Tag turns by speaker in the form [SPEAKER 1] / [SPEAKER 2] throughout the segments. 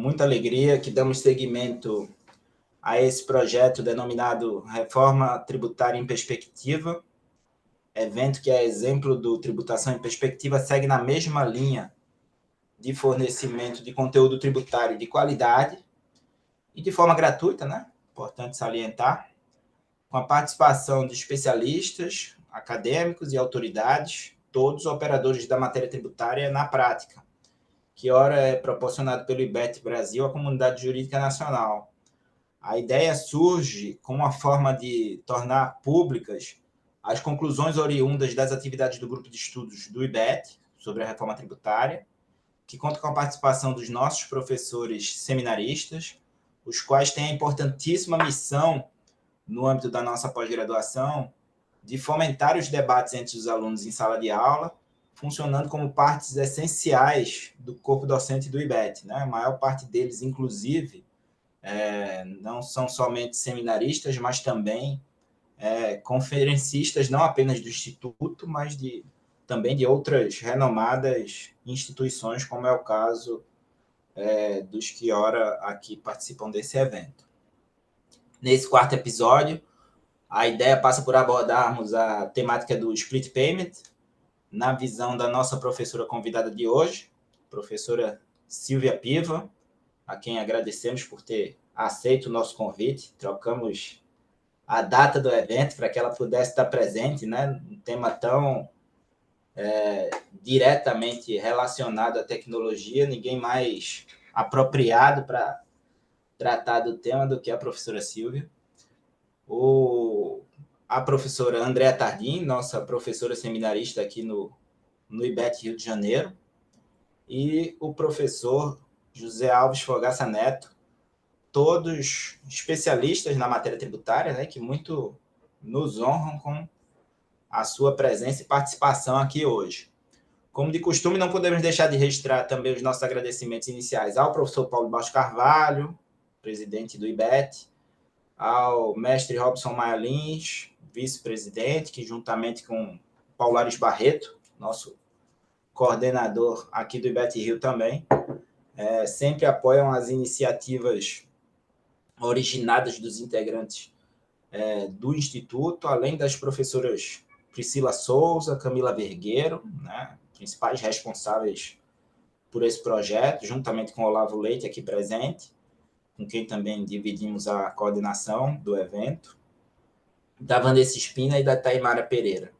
[SPEAKER 1] muita alegria que damos seguimento a esse projeto denominado Reforma Tributária em Perspectiva, evento que é exemplo do Tributação em Perspectiva, segue na mesma linha de fornecimento de conteúdo tributário de qualidade e de forma gratuita, né? Importante salientar, com a participação de especialistas, acadêmicos e autoridades, todos operadores da matéria tributária na prática, que ora é proporcionado pelo IBET Brasil à comunidade jurídica nacional. A ideia surge como uma forma de tornar públicas as conclusões oriundas das atividades do grupo de estudos do IBET sobre a reforma tributária, que conta com a participação dos nossos professores seminaristas, os quais têm a importantíssima missão, no âmbito da nossa pós-graduação, de fomentar os debates entre os alunos em sala de aula, funcionando como partes essenciais do corpo docente do IBET. Né? A maior parte deles, inclusive, não são somente seminaristas, mas também conferencistas, não apenas do Instituto, mas também de outras renomadas instituições, como é o caso dos que ora aqui participam desse evento. Nesse quarto episódio, a ideia passa por abordarmos a temática do split payment, na visão da nossa professora convidada de hoje, professora Silvia Piva, a quem agradecemos por ter aceito o nosso convite. Trocamos a data do evento para que ela pudesse estar presente, né? Um tema tão diretamente relacionado à tecnologia, ninguém mais apropriado para tratar do tema do que a professora Silvia. A professora Andréa Tardim, nossa professora seminarista aqui no IBET Rio de Janeiro, e o professor José Alves Fogaça Neto, todos especialistas na matéria tributária, né, que muito nos honram com a sua presença e participação aqui hoje. Como de costume, não podemos deixar de registrar também os nossos agradecimentos iniciais ao professor Paulo Baixo Carvalho, presidente do IBET, ao mestre Robson Maia Lins, vice-presidente, que juntamente com Paulo Ares Barreto, nosso coordenador aqui do IBET Rio também, sempre apoiam as iniciativas originadas dos integrantes do Instituto, além das professoras Priscila Souza, Camila Vergueiro, né, principais responsáveis por esse projeto, juntamente com Olavo Leite aqui presente, com quem também dividimos a coordenação do evento, da Vanessa Espina e da Taimara Pereira.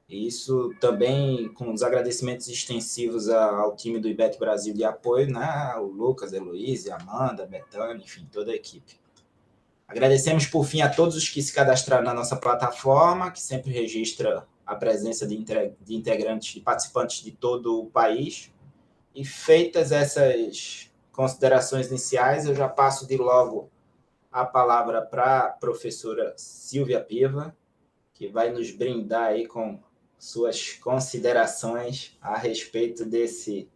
[SPEAKER 1] Isso também com os agradecimentos extensivos ao time do IBET Brasil de apoio, né, o Lucas, a Heloísa, a Amanda, a Betânia, enfim, toda a equipe. Agradecemos, por fim, a todos os que se cadastraram na nossa plataforma, que sempre registra a presença de integrantes e participantes de todo o país. E feitas essas considerações iniciais, eu já passo de logo a palavra para a professora Silvia Piva, que vai nos brindar aí com suas considerações a respeito desse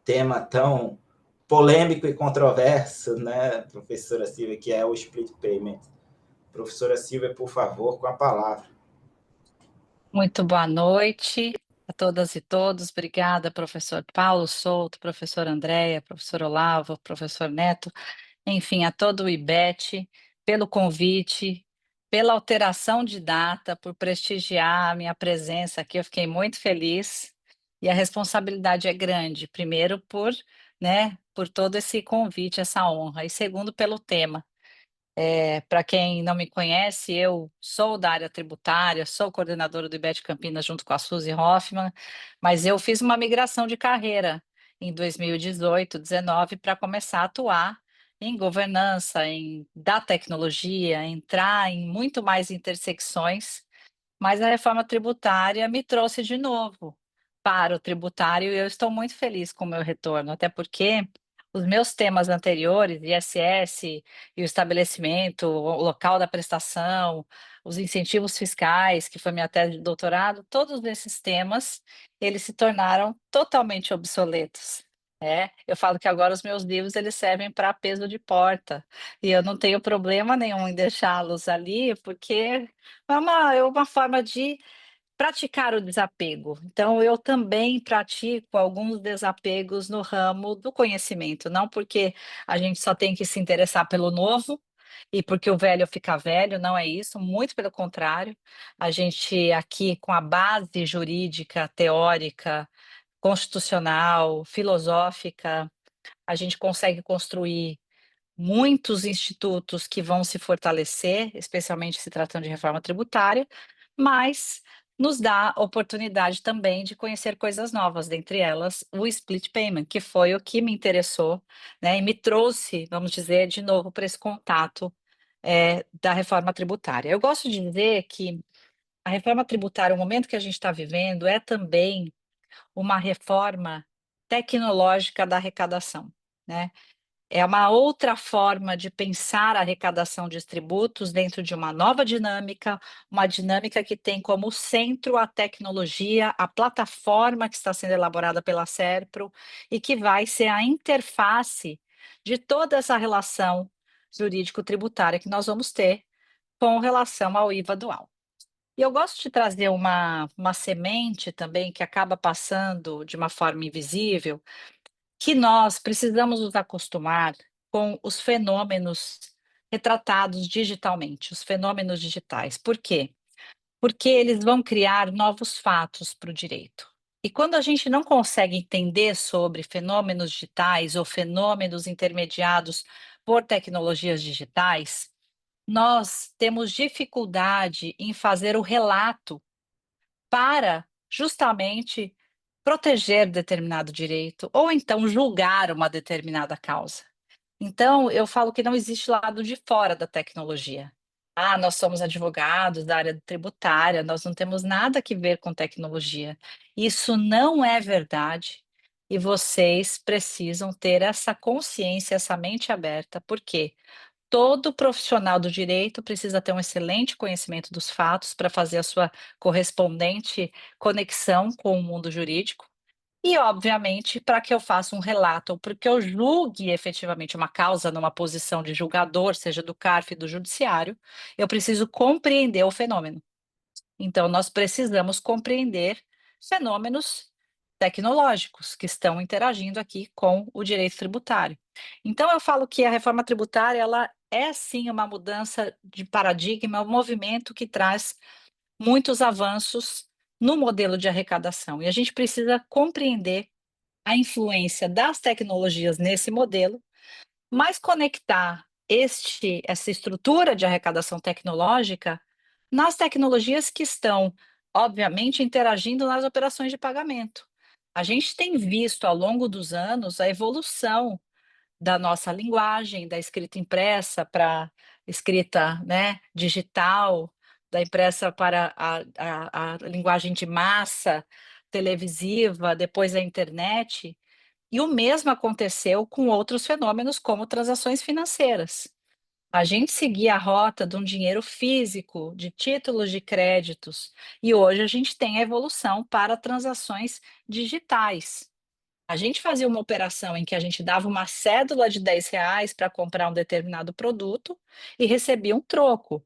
[SPEAKER 1] tema tão polêmico e controverso, né, professora Silvia, que é o split payment. Professora Silvia, por favor, com a palavra.
[SPEAKER 2] Muito boa noite a todas e todos. Obrigada, professor Paulo Souto, professor Andréia, professor Olavo, professor Neto, enfim, a todo o IBET, pelo convite, pela alteração de data, por prestigiar a minha presença aqui. Eu fiquei muito feliz e a responsabilidade é grande, primeiro por todo esse convite, essa honra, e segundo pelo tema. Para quem não me conhece, eu sou da área tributária, sou coordenadora do IBET Campinas junto com a Suzy Hoffmann, mas eu fiz uma migração de carreira em 2018, 2019, para começar a atuar em governança, da tecnologia, entrar em muito mais intersecções, mas a reforma tributária me trouxe de novo para o tributário e eu estou muito feliz com o meu retorno, até porque os meus temas anteriores, ISS e o estabelecimento, o local da prestação, os incentivos fiscais, que foi minha tese de doutorado, todos esses temas, eles se tornaram totalmente obsoletos. Eu falo que agora os meus livros eles servem para peso de porta, e eu não tenho problema nenhum em deixá-los ali, porque é uma forma de praticar o desapego. Então, eu também pratico alguns desapegos no ramo do conhecimento, não porque a gente só tem que se interessar pelo novo e porque o velho fica velho, não é isso, muito pelo contrário. A gente aqui com a base jurídica, teórica, constitucional, filosófica, a gente consegue construir muitos institutos que vão se fortalecer, especialmente se tratando de reforma tributária, mas nos dá oportunidade também de conhecer coisas novas, dentre elas o split payment, que foi o que me interessou, né, e me trouxe, vamos dizer, de novo para esse contato da reforma tributária. Eu gosto de dizer que a reforma tributária, o momento que a gente está vivendo, é também uma reforma tecnológica da arrecadação, né? É uma outra forma de pensar a arrecadação de tributos dentro de uma dinâmica que tem como centro a tecnologia, a plataforma que está sendo elaborada pela Serpro e que vai ser a interface de toda essa relação jurídico-tributária que nós vamos ter com relação ao IVA dual. E eu gosto de trazer uma semente também que acaba passando de uma forma invisível, que nós precisamos nos acostumar com os fenômenos retratados digitalmente, os fenômenos digitais. Por quê? Porque eles vão criar novos fatos para o direito. E quando a gente não consegue entender sobre fenômenos digitais ou fenômenos intermediados por tecnologias digitais, nós temos dificuldade em fazer o relato para justamente proteger determinado direito ou então julgar uma determinada causa. Então, eu falo que não existe lado de fora da tecnologia. Ah, nós somos advogados da área tributária, nós não temos nada que ver com tecnologia. Isso não é verdade e vocês precisam ter essa consciência, essa mente aberta, porque todo profissional do direito precisa ter um excelente conhecimento dos fatos para fazer a sua correspondente conexão com o mundo jurídico. E, obviamente, para que eu faça um relato ou para que eu julgue efetivamente uma causa numa posição de julgador, seja do CARF e do judiciário, eu preciso compreender o fenômeno. Então, nós precisamos compreender fenômenos tecnológicos que estão interagindo aqui com o direito tributário. Então, eu falo que a reforma tributária, ela é sim uma mudança de paradigma, um movimento que traz muitos avanços no modelo de arrecadação. E a gente precisa compreender a influência das tecnologias nesse modelo, mas conectar essa estrutura de arrecadação tecnológica nas tecnologias que estão, obviamente, interagindo nas operações de pagamento. A gente tem visto ao longo dos anos a evolução da nossa linguagem, da escrita impressa para escrita, né, digital, da impressa para a linguagem de massa, televisiva, depois a internet. E o mesmo aconteceu com outros fenômenos, como transações financeiras. A gente seguia a rota de um dinheiro físico, de títulos de créditos, e hoje a gente tem a evolução para transações digitais. A gente fazia uma operação em que a gente dava uma cédula de R$ 10 para comprar um determinado produto e recebia um troco.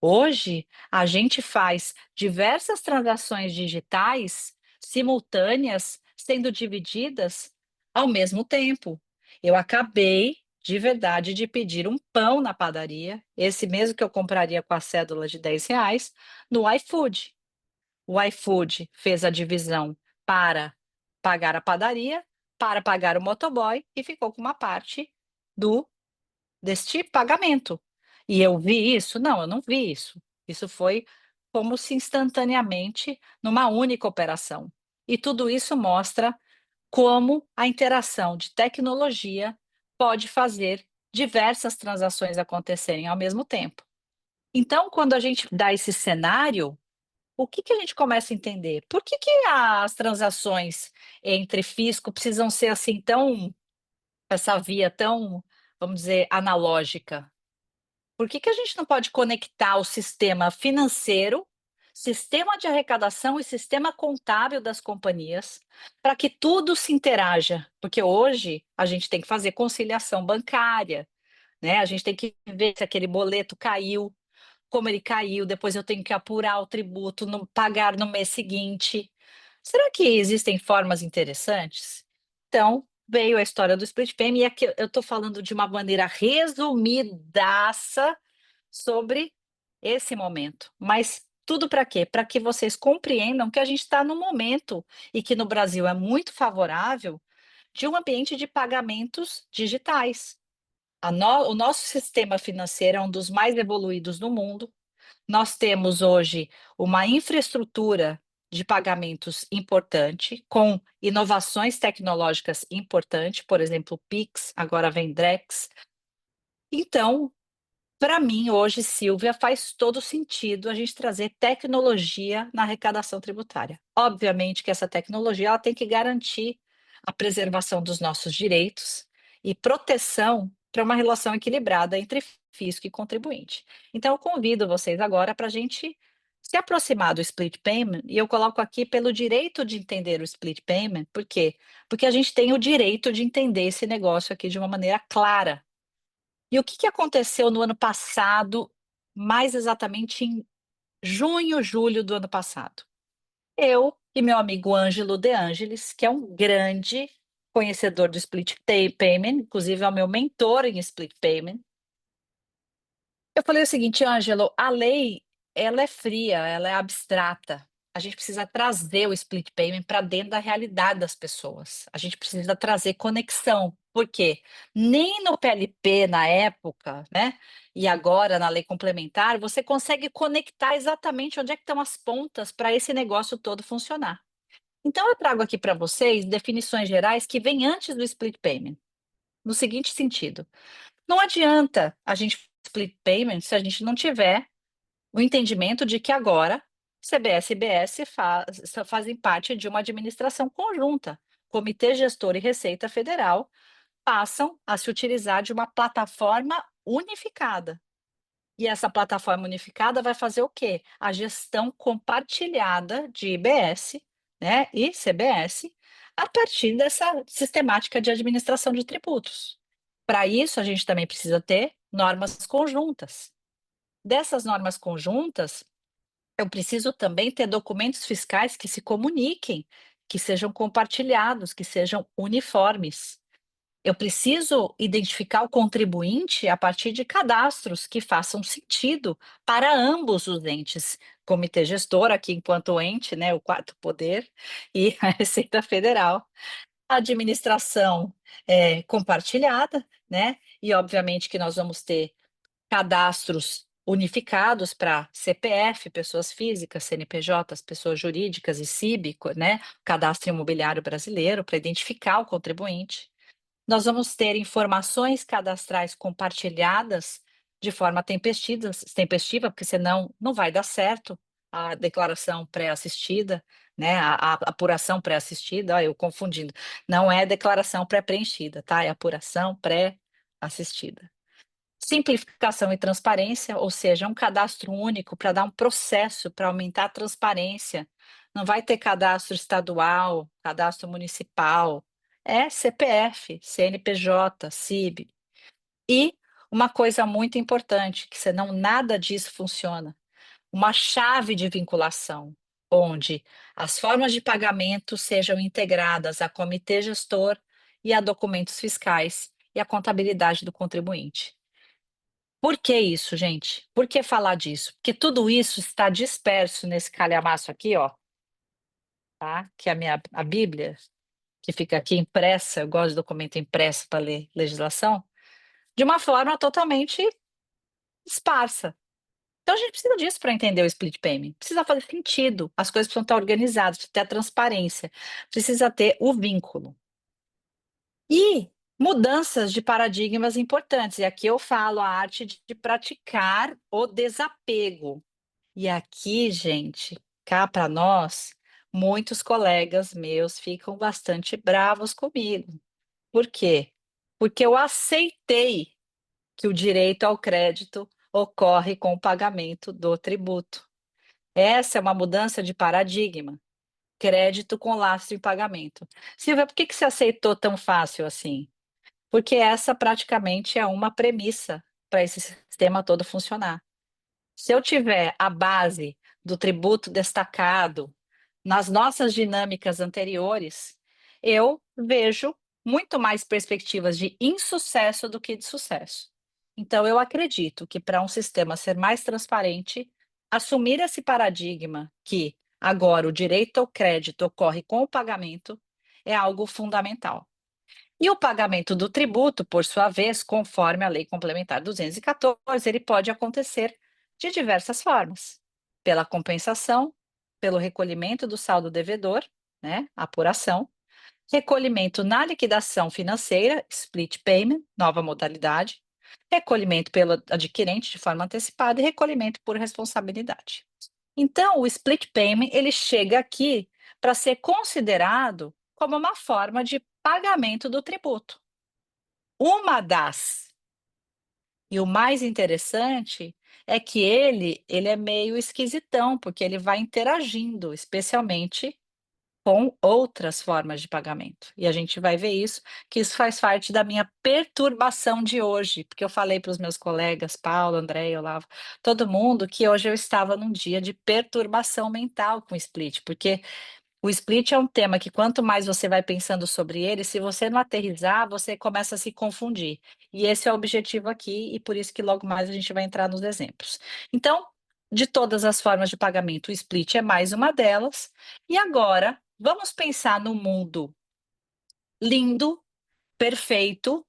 [SPEAKER 2] Hoje, a gente faz diversas transações digitais simultâneas, sendo divididas ao mesmo tempo. Eu acabei, de verdade, de pedir um pão na padaria, esse mesmo que eu compraria com a cédula de R$ 10, no iFood. O iFood fez a divisão para pagar a padaria, para pagar o motoboy e ficou com uma parte do deste pagamento. E eu vi isso? Não, eu não vi isso. Isso foi como se instantaneamente numa única operação. E tudo isso mostra como a interação de tecnologia pode fazer diversas transações acontecerem ao mesmo tempo. Então, quando a gente dá esse cenário, o que que a gente começa a entender? Por que que as transações entre fisco precisam ser assim tão essa via tão, vamos dizer, analógica? Por que que a gente não pode conectar o sistema financeiro, sistema de arrecadação e sistema contábil das companhias, para que tudo se interaja? Porque hoje a gente tem que fazer conciliação bancária, né, a gente tem que ver se aquele boleto caiu. como ele caiu, depois eu tenho que apurar o tributo, pagar no mês seguinte. Será que existem formas interessantes? Então, veio a história do split payment, e aqui eu estou falando de uma maneira resumidaça sobre esse momento. Mas tudo para quê? Para que vocês compreendam que a gente está num momento, e que no Brasil é muito favorável, de um ambiente de pagamentos digitais. O nosso sistema financeiro é um dos mais evoluídos do mundo. Nós temos hoje uma infraestrutura de pagamentos importante, com inovações tecnológicas importantes, por exemplo, o Pix, agora vem Drex. Então, para mim, hoje, Silvia, faz todo sentido a gente trazer tecnologia na arrecadação tributária. Obviamente que essa tecnologia ela tem que garantir a preservação dos nossos direitos e proteção para uma relação equilibrada entre fisco e contribuinte. Então, eu convido vocês agora para a gente se aproximar do split payment, e eu coloco aqui pelo direito de entender o split payment, por quê? Porque a gente tem o direito de entender esse negócio aqui de uma maneira clara. E o que aconteceu no ano passado, mais exatamente em junho, julho do ano passado? Eu e meu amigo Ângelo De Angelis, que é um grande conhecedor do payment, inclusive é o meu mentor em split payment. Eu falei o seguinte: Ângelo, a lei, ela é fria, ela é abstrata. A gente precisa trazer o split payment para dentro da realidade das pessoas. A gente precisa trazer conexão. Por quê? Nem no PLP na época, né? E agora na lei complementar, você consegue conectar exatamente onde é que estão as pontas para esse negócio todo funcionar. Então eu trago aqui para vocês definições gerais que vêm antes do split payment, no seguinte sentido: não adianta a gente split payment se a gente não tiver o entendimento de que agora CBS e IBS fazem parte de uma administração conjunta. Comitê Gestor e Receita Federal passam a se utilizar de uma plataforma unificada. E essa plataforma unificada vai fazer o quê? A gestão compartilhada de IBS, né, e CBS, a partir dessa sistemática de administração de tributos. Para isso, a gente também precisa ter normas conjuntas. Dessas normas conjuntas, eu preciso também ter documentos fiscais que se comuniquem, que sejam compartilhados, que sejam uniformes. Eu preciso identificar o contribuinte a partir de cadastros que façam sentido para ambos os entes, comitê gestor, aqui enquanto ente, né, o quarto poder, e a Receita Federal. A administração compartilhada, né, e obviamente que nós vamos ter cadastros unificados para CPF, pessoas físicas, CNPJs, pessoas jurídicas e CIB, né, Cadastro Imobiliário Brasileiro, para identificar o contribuinte. Nós vamos ter informações cadastrais compartilhadas de forma tempestiva, porque senão não vai dar certo a declaração pré-assistida, né, a apuração pré-assistida, ó, eu confundindo, não é declaração pré-preenchida, tá, é apuração pré-assistida. Simplificação e transparência, ou seja, um cadastro único para dar um processo, para aumentar a transparência. Não vai ter cadastro estadual, cadastro municipal, é CPF, CNPJ, CIB. E uma coisa muito importante, que senão nada disso funciona, uma chave de vinculação, onde as formas de pagamento sejam integradas a comitê gestor e a documentos fiscais e a contabilidade do contribuinte. Por que isso, gente? Por que falar disso? Porque tudo isso está disperso nesse calhamaço aqui, ó, tá? Que é a Bíblia, que fica aqui impressa, eu gosto de documento impresso para ler legislação, de uma forma totalmente esparsa. Então a gente precisa disso para entender o split payment. Precisa fazer sentido, as coisas precisam estar organizadas, precisa ter a transparência, precisa ter o vínculo. E mudanças de paradigmas importantes. E aqui eu falo a arte de praticar o desapego. E aqui, gente, cá para nós, muitos colegas meus ficam bastante bravos comigo. Por quê? Porque eu aceitei que o direito ao crédito ocorre com o pagamento do tributo. Essa é uma mudança de paradigma. Crédito com lastro em pagamento. Silvia, por que você aceitou tão fácil assim? Porque essa praticamente é uma premissa para esse sistema todo funcionar. Se eu tiver a base do tributo destacado nas nossas dinâmicas anteriores, eu vejo muito mais perspectivas de insucesso do que de sucesso. Então, eu acredito que para um sistema ser mais transparente, assumir esse paradigma que agora o direito ao crédito ocorre com o pagamento é algo fundamental. E o pagamento do tributo, por sua vez, conforme a Lei Complementar 214, ele pode acontecer de diversas formas: pela compensação, pelo recolhimento do saldo devedor, né, apuração, recolhimento na liquidação financeira, split payment, nova modalidade, recolhimento pelo adquirente de forma antecipada e recolhimento por responsabilidade. Então, o split payment, ele chega aqui para ser considerado como uma forma de pagamento do tributo. Uma das. E o mais interessante é que ele é meio esquisitão, porque ele vai interagindo, especialmente com outras formas de pagamento. E a gente vai ver isso, que isso faz parte da minha perturbação de hoje, porque eu falei para os meus colegas, Paulo, André, Olavo, todo mundo, que hoje eu estava num dia de perturbação mental com o split, porque o split é um tema que quanto mais você vai pensando sobre ele, se você não aterrissar, você começa a se confundir. E esse é o objetivo aqui, e por isso que logo mais a gente vai entrar nos exemplos. Então, de todas as formas de pagamento, o split é mais uma delas. E agora, vamos pensar no mundo lindo, perfeito,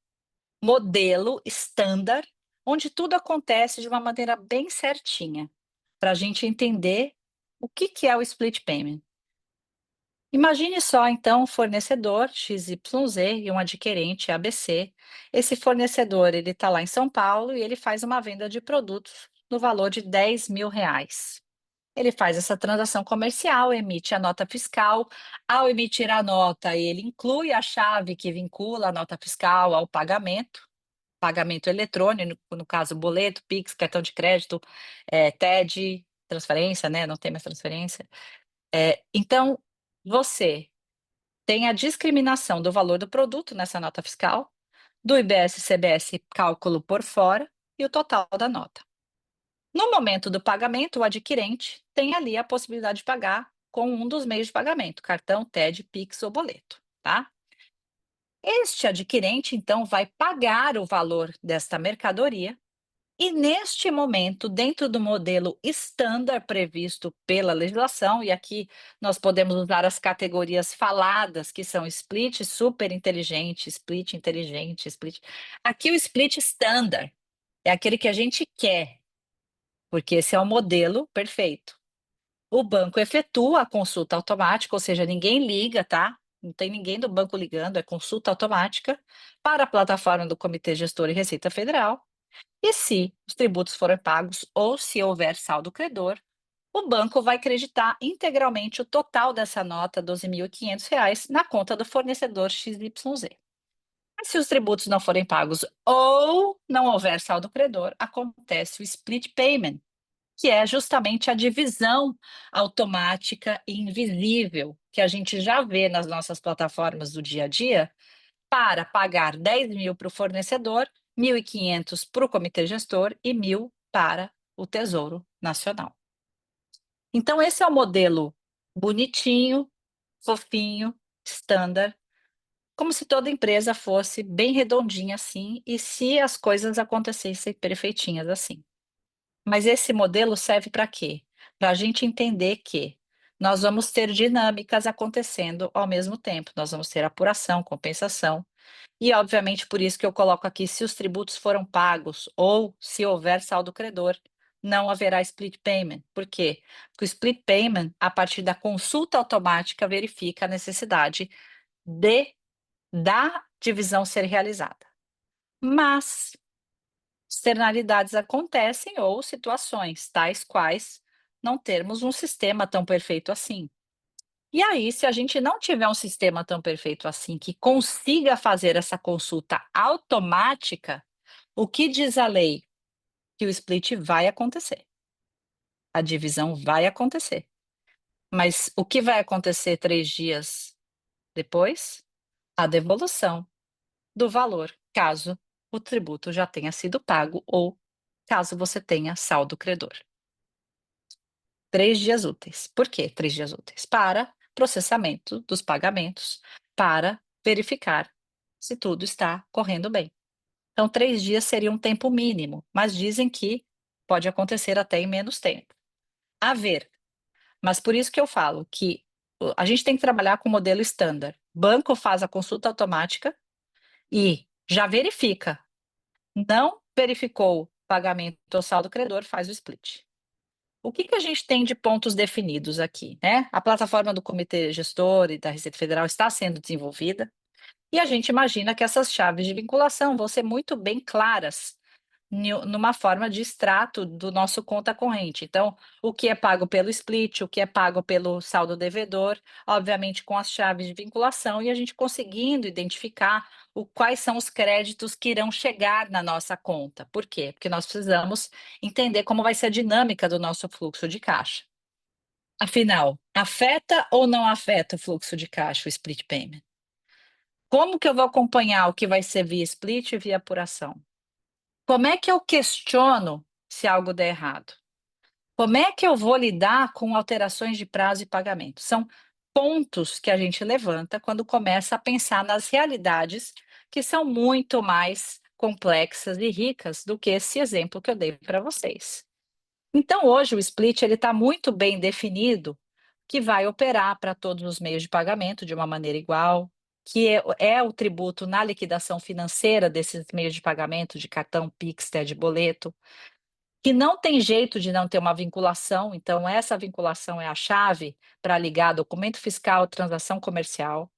[SPEAKER 2] modelo, standard, onde tudo acontece de uma maneira bem certinha, para a gente entender o que que é o split payment. Imagine só, então, um fornecedor XYZ e um adquirente ABC. Esse fornecedor ele está lá em São Paulo e ele faz uma venda de produtos no valor de R$ 10.000. Ele faz essa transação comercial, emite a nota fiscal. Ao emitir a nota, ele inclui a chave que vincula a nota fiscal ao pagamento eletrônico, no caso, boleto, Pix, cartão de crédito, TED, transferência, né? Não tem mais transferência. Então, você tem a discriminação do valor do produto nessa nota fiscal, do IBS-CBS cálculo por fora e o total da nota. No momento do pagamento, o adquirente tem ali a possibilidade de pagar com um dos meios de pagamento, cartão, TED, Pix ou boleto, tá? Este adquirente, então, vai pagar o valor desta mercadoria e, neste momento, dentro do modelo estándar previsto pela legislação, e aqui nós podemos usar as categorias faladas, que são split super inteligente, split inteligente, split. Aqui o split standard é aquele que a gente quer, porque esse é o modelo perfeito. O banco efetua a consulta automática, ou seja, ninguém liga, tá? Não tem ninguém do banco ligando, é consulta automática para a plataforma do Comitê Gestor e Receita Federal. E se os tributos forem pagos ou se houver saldo credor, o banco vai creditar integralmente o total dessa nota, R$ 12.500, na conta do fornecedor XYZ. Mas se os tributos não forem pagos ou não houver saldo credor, acontece o split payment, que é justamente a divisão automática e invisível que a gente já vê nas nossas plataformas do dia a dia, para pagar 10.000 para o fornecedor, 1.500 para o comitê gestor e 1.000 para o Tesouro Nacional. Então, esse é o modelo bonitinho, fofinho, standard, como se toda empresa fosse bem redondinha assim e se as coisas acontecessem perfeitinhas assim. Mas esse modelo serve para quê? Para a gente entender que nós vamos ter dinâmicas acontecendo ao mesmo tempo, nós vamos ter apuração, compensação, e obviamente por isso que eu coloco aqui se os tributos foram pagos ou se houver saldo credor, não haverá split payment. Por quê? Porque o split payment, a partir da consulta automática, verifica a necessidade da divisão ser realizada. Mas externalidades acontecem ou situações, tais quais não termos um sistema tão perfeito assim. E aí, se a gente não tiver um sistema tão perfeito assim, que consiga fazer essa consulta automática, o que diz a lei? Que o split vai acontecer, a divisão vai acontecer. Mas o que vai acontecer 3 dias depois? A devolução do valor, caso o tributo já tenha sido pago ou caso você tenha saldo credor. 3 dias úteis. Por quê 3 dias úteis? Para processamento dos pagamentos, para verificar se tudo está correndo bem. Então, 3 dias seria um tempo mínimo, mas dizem que pode acontecer até em menos tempo. A ver, mas por isso que eu falo que a gente tem que trabalhar com o modelo standard. Banco faz a consulta automática e já verifica. Não verificou pagamento ou saldo credor, faz o split. O que a gente tem de pontos definidos aqui, né? A plataforma do Comitê Gestor e da Receita Federal está sendo desenvolvida e a gente imagina que essas chaves de vinculação vão ser muito bem claras numa forma de extrato do nosso conta corrente. Então, o que é pago pelo split, o que é pago pelo saldo devedor, obviamente com as chaves de vinculação e a gente conseguindo identificar quais são os créditos que irão chegar na nossa conta. Por quê? Porque nós precisamos entender como vai ser a dinâmica do nosso fluxo de caixa. Afinal, afeta ou não afeta o fluxo de caixa, o split payment? Como que eu vou acompanhar o que vai ser via split e via apuração? Como é que eu questiono se algo der errado? Como é que eu vou lidar com alterações de prazo e pagamento? São pontos que a gente levanta quando começa a pensar nas realidades que são muito mais complexas e ricas do que esse exemplo que eu dei para vocês. Então, hoje o split ele está muito bem definido, que vai operar para todos os meios de pagamento de uma maneira igual, que é o tributo na liquidação financeira desses meios de pagamento, de cartão, Pix, TED, boleto, que não tem jeito de não ter uma vinculação, então essa vinculação é a chave para ligar documento fiscal, transação comercial,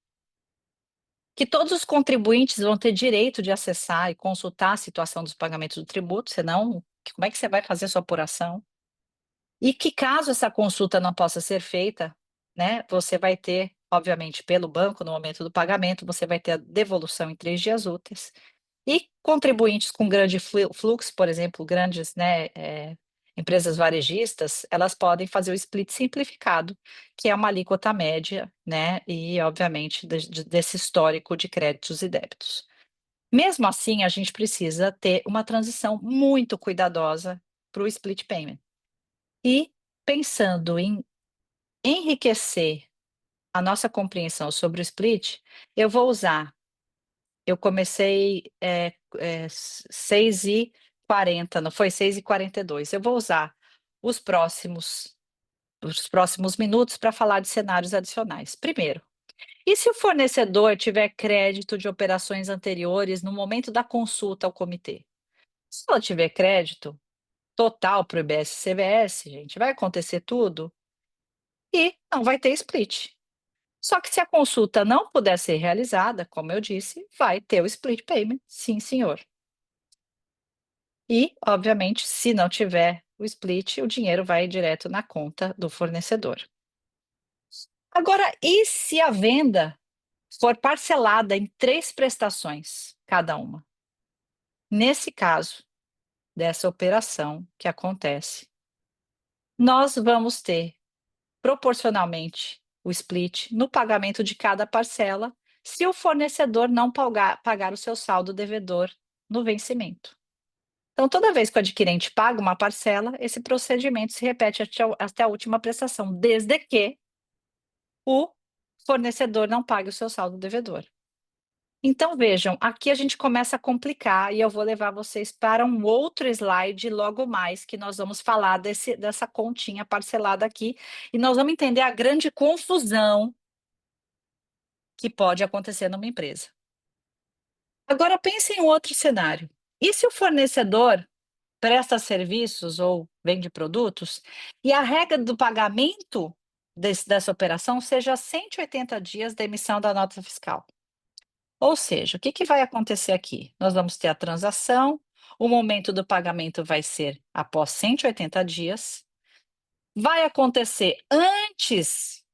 [SPEAKER 2] que todos os contribuintes vão ter direito de acessar e consultar a situação dos pagamentos do tributo, senão como é que você vai fazer a sua apuração? E que caso essa consulta não possa ser feita, né, você vai ter, obviamente, pelo banco, no momento do pagamento, você vai ter a devolução em 3 dias úteis. E contribuintes com grande fluxo, por exemplo, grandes, né, empresas varejistas, elas podem fazer o split simplificado, que é uma alíquota média, né, e obviamente desse histórico de créditos e débitos. Mesmo assim, a gente precisa ter uma transição muito cuidadosa para o split payment. E pensando em enriquecer a nossa compreensão sobre o split, eu comecei, 6h40, não foi? 6h42. Eu vou usar os próximos minutos para falar de cenários adicionais. Primeiro, e se o fornecedor tiver crédito de operações anteriores no momento da consulta ao comitê? Se ela tiver crédito total para o IBS-CBS, gente, vai acontecer tudo e não vai ter split. Só que se a consulta não puder ser realizada, como eu disse, vai ter o split payment, sim, senhor. E, obviamente, se não tiver o split, o dinheiro vai direto na conta do fornecedor. Agora, e se a venda for parcelada em 3 prestações, cada uma? Nesse caso, dessa operação que acontece, nós vamos ter proporcionalmente o split no pagamento de cada parcela, se o fornecedor não pagar o seu saldo devedor no vencimento. Então, toda vez que o adquirente paga uma parcela, esse procedimento se repete até a última prestação, desde que o fornecedor não pague o seu saldo devedor. Então, vejam, aqui a gente começa a complicar e eu vou levar vocês para um outro slide logo mais, que nós vamos falar dessa continha parcelada aqui, e nós vamos entender a grande confusão que pode acontecer numa empresa. Agora pense em um outro cenário. E se o fornecedor presta serviços ou vende produtos e a regra do pagamento dessa operação seja 180 dias da emissão da nota fiscal? Ou seja, o que vai acontecer aqui? Nós vamos ter a transação, o momento do pagamento vai ser após 180 dias, vai acontecer antes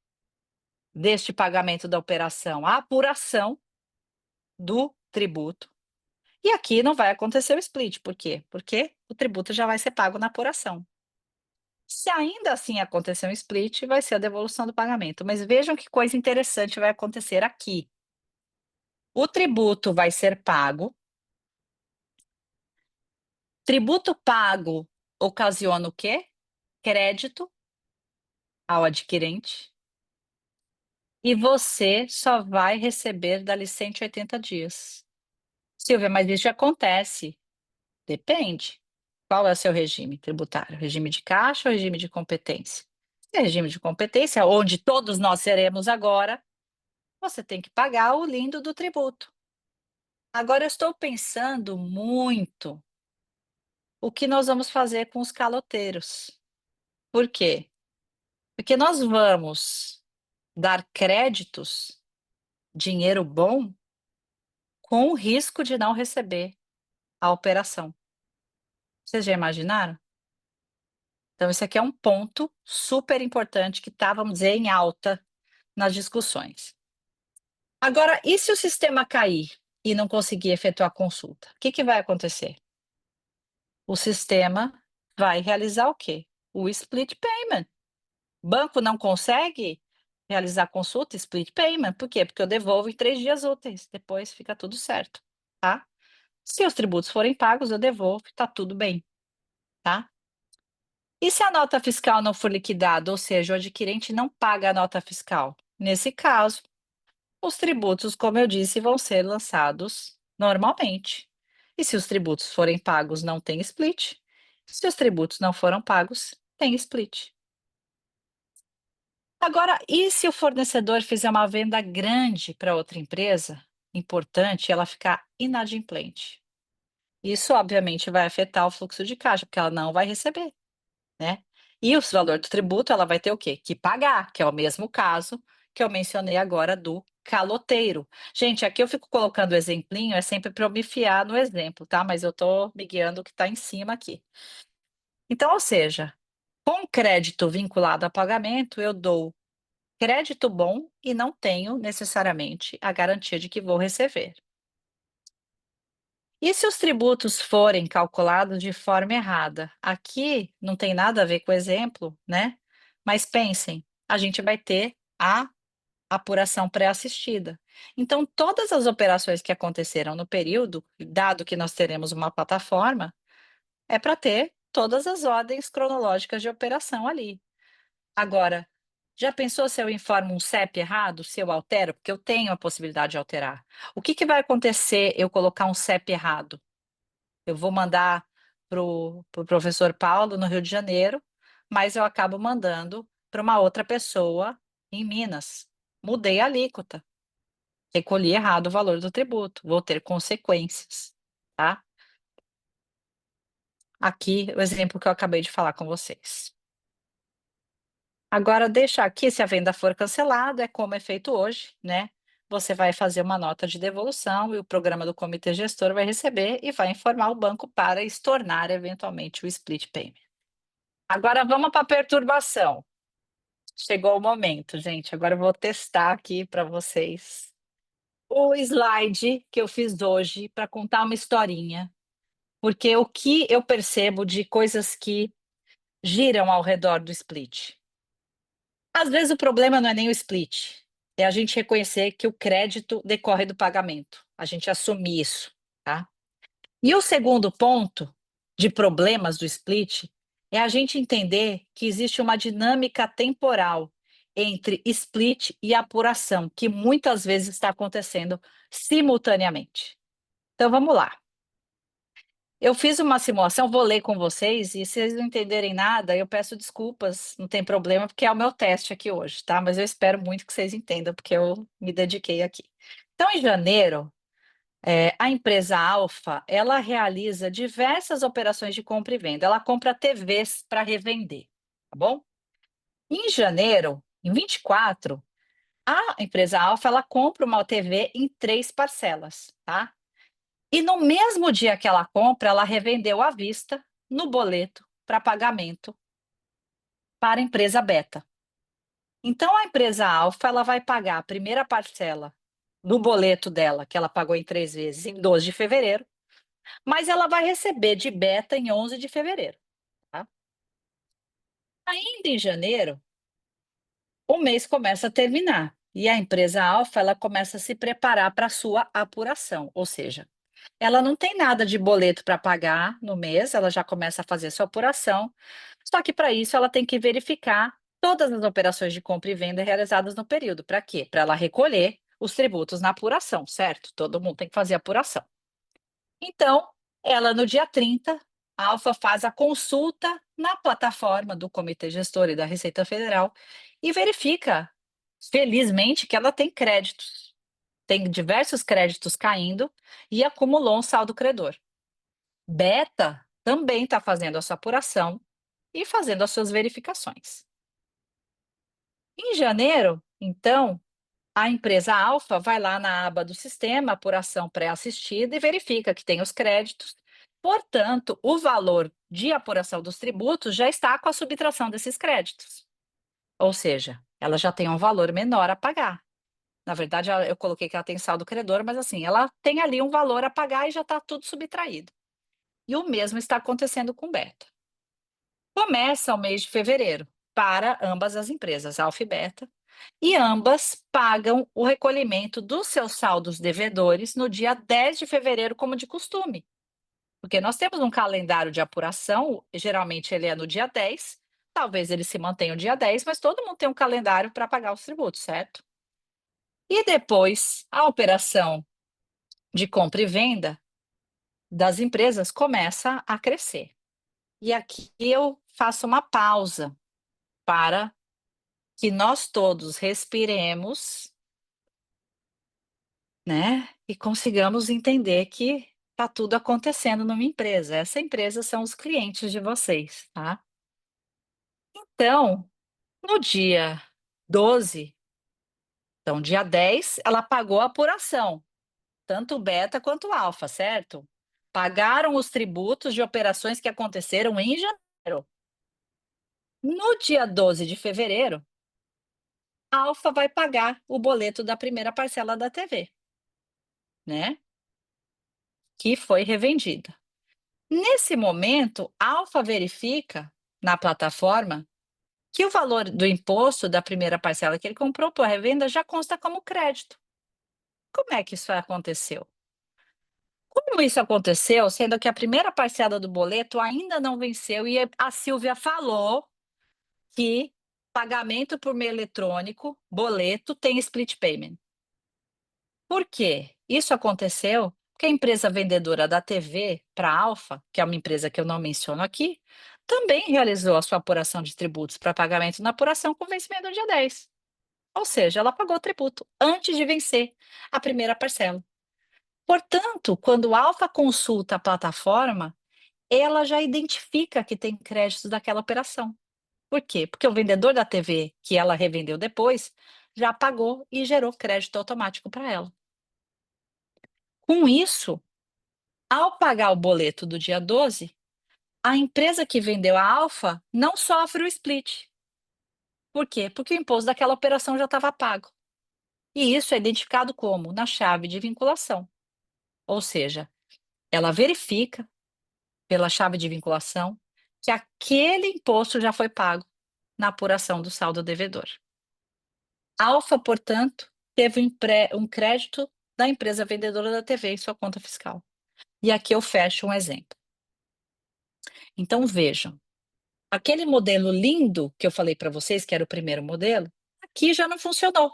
[SPEAKER 2] deste pagamento da operação a apuração do tributo. E aqui não vai acontecer o split, por quê? Porque o tributo já vai ser pago na apuração. Se ainda assim acontecer um split, vai ser a devolução do pagamento. Mas vejam que coisa interessante vai acontecer aqui. O tributo vai ser pago. Tributo pago ocasiona o quê? Crédito ao adquirente e você só vai receber dali 180 dias. Silvia, mas isso acontece. Depende. Qual é o seu regime tributário? Regime de caixa ou regime de competência? Se é regime de competência, onde todos nós seremos agora, você tem que pagar o lindo do tributo. Agora eu estou pensando muito o que nós vamos fazer com os caloteiros. Por quê? Porque nós vamos dar créditos, dinheiro bom, com o risco de não receber a operação. Vocês já imaginaram? Então, esse aqui é um ponto super importante que está, vamos dizer, em alta nas discussões. Agora, e se o sistema cair e não conseguir efetuar a consulta? O que que vai acontecer? O sistema vai realizar o quê? O split payment. Banco não consegue realizar a consulta, split payment. Por quê? Porque eu devolvo em 3 dias úteis, depois fica tudo certo, tá? Se os tributos forem pagos, eu devolvo, tá tudo bem, tá? E se a nota fiscal não for liquidada, ou seja, o adquirente não paga a nota fiscal? Nesse caso, os tributos, como eu disse, vão ser lançados normalmente. E se os tributos forem pagos, não tem split. Se os tributos não foram pagos, tem split. Agora, e se o fornecedor fizer uma venda grande para outra empresa, importante, e ela ficar inadimplente? Isso, obviamente, vai afetar o fluxo de caixa, porque ela não vai receber, né? E o valor do tributo, ela vai ter o quê? Que pagar, que é o mesmo caso que eu mencionei agora do caloteiro. Gente, aqui eu fico colocando o exemplinho, é sempre para eu me fiar no exemplo, tá? Mas eu estou me guiando o que está em cima aqui. Então, ou seja, com crédito vinculado a pagamento, eu dou crédito bom e não tenho necessariamente a garantia de que vou receber. E se os tributos forem calculados de forma errada? Aqui não tem nada a ver com o exemplo, né? Mas pensem, a gente vai ter a apuração pré-assistida. Então, todas as operações que aconteceram no período, dado que nós teremos uma plataforma, é para ter todas as ordens cronológicas de operação ali. Agora, já pensou se eu informo um CEP errado, se eu altero? Porque eu tenho a possibilidade de alterar. O que que vai acontecer eu colocar um CEP errado? Eu vou mandar para o professor Paulo no Rio de Janeiro, mas eu acabo mandando para uma outra pessoa em Minas. Mudei a alíquota, recolhi errado o valor do tributo, vou ter consequências, tá? Aqui o exemplo que eu acabei de falar com vocês. Agora, deixa aqui, se a venda for cancelada, é como é feito hoje, né? Você vai fazer uma nota de devolução e o programa do comitê gestor vai receber e vai informar o banco para estornar eventualmente o split payment. Agora vamos para a perturbação. Chegou o momento, gente. Agora eu vou testar aqui para vocês o slide que eu fiz hoje para contar uma historinha, porque o que eu percebo de coisas que giram ao redor do split. Às vezes o problema não é nem o split, é a gente reconhecer que o crédito decorre do pagamento, a gente assumir isso, tá? E o segundo ponto de problemas do split é a gente entender que existe uma dinâmica temporal entre split e apuração, que muitas vezes está acontecendo simultaneamente. Então vamos lá. Eu fiz uma simulação, vou ler com vocês, e se vocês não entenderem nada, eu peço desculpas, não tem problema, porque é o meu teste aqui hoje, tá? Mas eu espero muito que vocês entendam, porque eu me dediquei aqui. Então, em janeiro, a empresa Alfa, ela realiza diversas operações de compra e venda. Ela compra TVs para revender, tá bom? Em janeiro, em 24, a empresa Alfa, ela compra uma TV em 3 parcelas, tá? E no mesmo dia que ela compra, ela revendeu à vista, no boleto, para pagamento para a empresa Beta. Então, a empresa Alfa, ela vai pagar a primeira parcela do boleto dela, que ela pagou em 3 vezes, em 12 de fevereiro, mas ela vai receber de Beta em 11 de fevereiro. Tá? Ainda em janeiro, o mês começa a terminar e a empresa Alfa ela começa a se preparar para a sua apuração, ou seja, ela não tem nada de boleto para pagar no mês, ela já começa a fazer sua apuração, só que para isso ela tem que verificar Todas as operações de compra e venda realizadas no período. Para quê? Para ela recolher os tributos na apuração, certo? Todo mundo tem que fazer apuração. Então, ela no dia 30, a Alfa faz a consulta na plataforma do Comitê Gestor e da Receita Federal e verifica, felizmente, que ela tem créditos. Tem diversos créditos caindo e acumulou um saldo credor. Beta também está fazendo a sua apuração e fazendo as suas verificações. Em janeiro, então, a empresa Alfa vai lá na aba do sistema, apuração pré-assistida, e verifica que tem os créditos. Portanto, o valor de apuração dos tributos já está com a subtração desses créditos. Ou seja, ela já tem um valor menor a pagar. Na verdade, eu coloquei que ela tem saldo credor, mas assim, ela tem ali um valor a pagar e já está tudo subtraído. E o mesmo está acontecendo com Beta. Começa o mês de fevereiro para ambas as empresas, Alfa e Beta, e ambas pagam o recolhimento dos seus saldos devedores no dia 10 de fevereiro, como de costume. Porque nós temos um calendário de apuração, geralmente ele é no dia 10, talvez ele se mantenha o dia 10, mas todo mundo tem um calendário para pagar os tributos, certo? E depois, a operação de compra e venda das empresas começa a crescer. E aqui eu faço uma pausa para que nós todos respiremos, né, e consigamos entender que está tudo acontecendo numa empresa. Essa empresa são os clientes de vocês, tá? Então, no dia 12, então dia 10, ela pagou a apuração, tanto beta quanto alfa, certo? Pagaram os tributos de operações que aconteceram em janeiro. No dia 12 de fevereiro, a Alfa vai pagar o boleto da primeira parcela da TV, né? Que foi revendida. Nesse momento, a Alfa verifica na plataforma que o valor do imposto da primeira parcela que ele comprou por revenda já consta como crédito. Como é que isso aconteceu? Como isso aconteceu, sendo que a primeira parcela do boleto ainda não venceu e a Silvia falou que pagamento por meio eletrônico, boleto, tem split payment. Por quê? Isso aconteceu porque a empresa vendedora da TV para a Alfa, que é uma empresa que eu não menciono aqui, também realizou a sua apuração de tributos para pagamento na apuração com vencimento no dia 10. Ou seja, ela pagou o tributo antes de vencer a primeira parcela. Portanto, quando a Alfa consulta a plataforma, ela já identifica que tem créditos daquela operação. Por quê? Porque o vendedor da TV que ela revendeu depois já pagou e gerou crédito automático para ela. Com isso, ao pagar o boleto do dia 12, a empresa que vendeu a Alfa não sofre o split. Por quê? Porque o imposto daquela operação já estava pago. E isso é identificado como? Na chave de vinculação. Ou seja, ela verifica pela chave de vinculação que aquele imposto já foi pago na apuração do saldo devedor. A Alfa, portanto, teve um crédito da empresa vendedora da TV em sua conta fiscal. E aqui eu fecho um exemplo. Então vejam, aquele modelo lindo que eu falei para vocês, que era o primeiro modelo, aqui já não funcionou.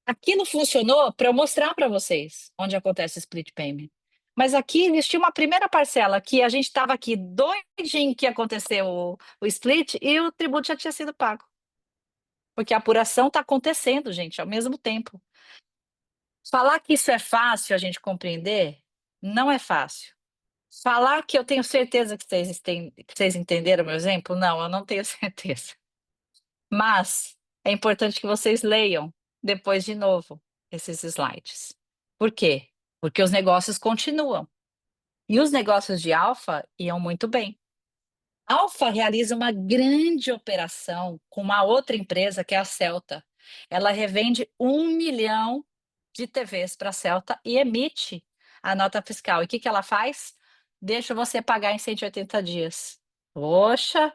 [SPEAKER 2] Aqui não funcionou para eu mostrar para vocês onde acontece o split payment. Mas aqui existia uma primeira parcela que a gente estava aqui doidinho que ia acontecer o split e o tributo já tinha sido pago. Porque a apuração está acontecendo, gente, ao mesmo tempo. Falar que isso é fácil a gente compreender, não é fácil. Falar que eu tenho certeza que vocês entenderam o meu exemplo, não, eu não tenho certeza. Mas é importante que vocês leiam depois de novo esses slides. Por quê? Porque os negócios continuam. E os negócios de Alfa iam muito bem. Alfa realiza uma grande operação com uma outra empresa, que é a Celta. Ela revende 1 milhão de TVs para a Celta e emite a nota fiscal. E o que, que ela faz? Deixa você pagar em 180 dias. Poxa!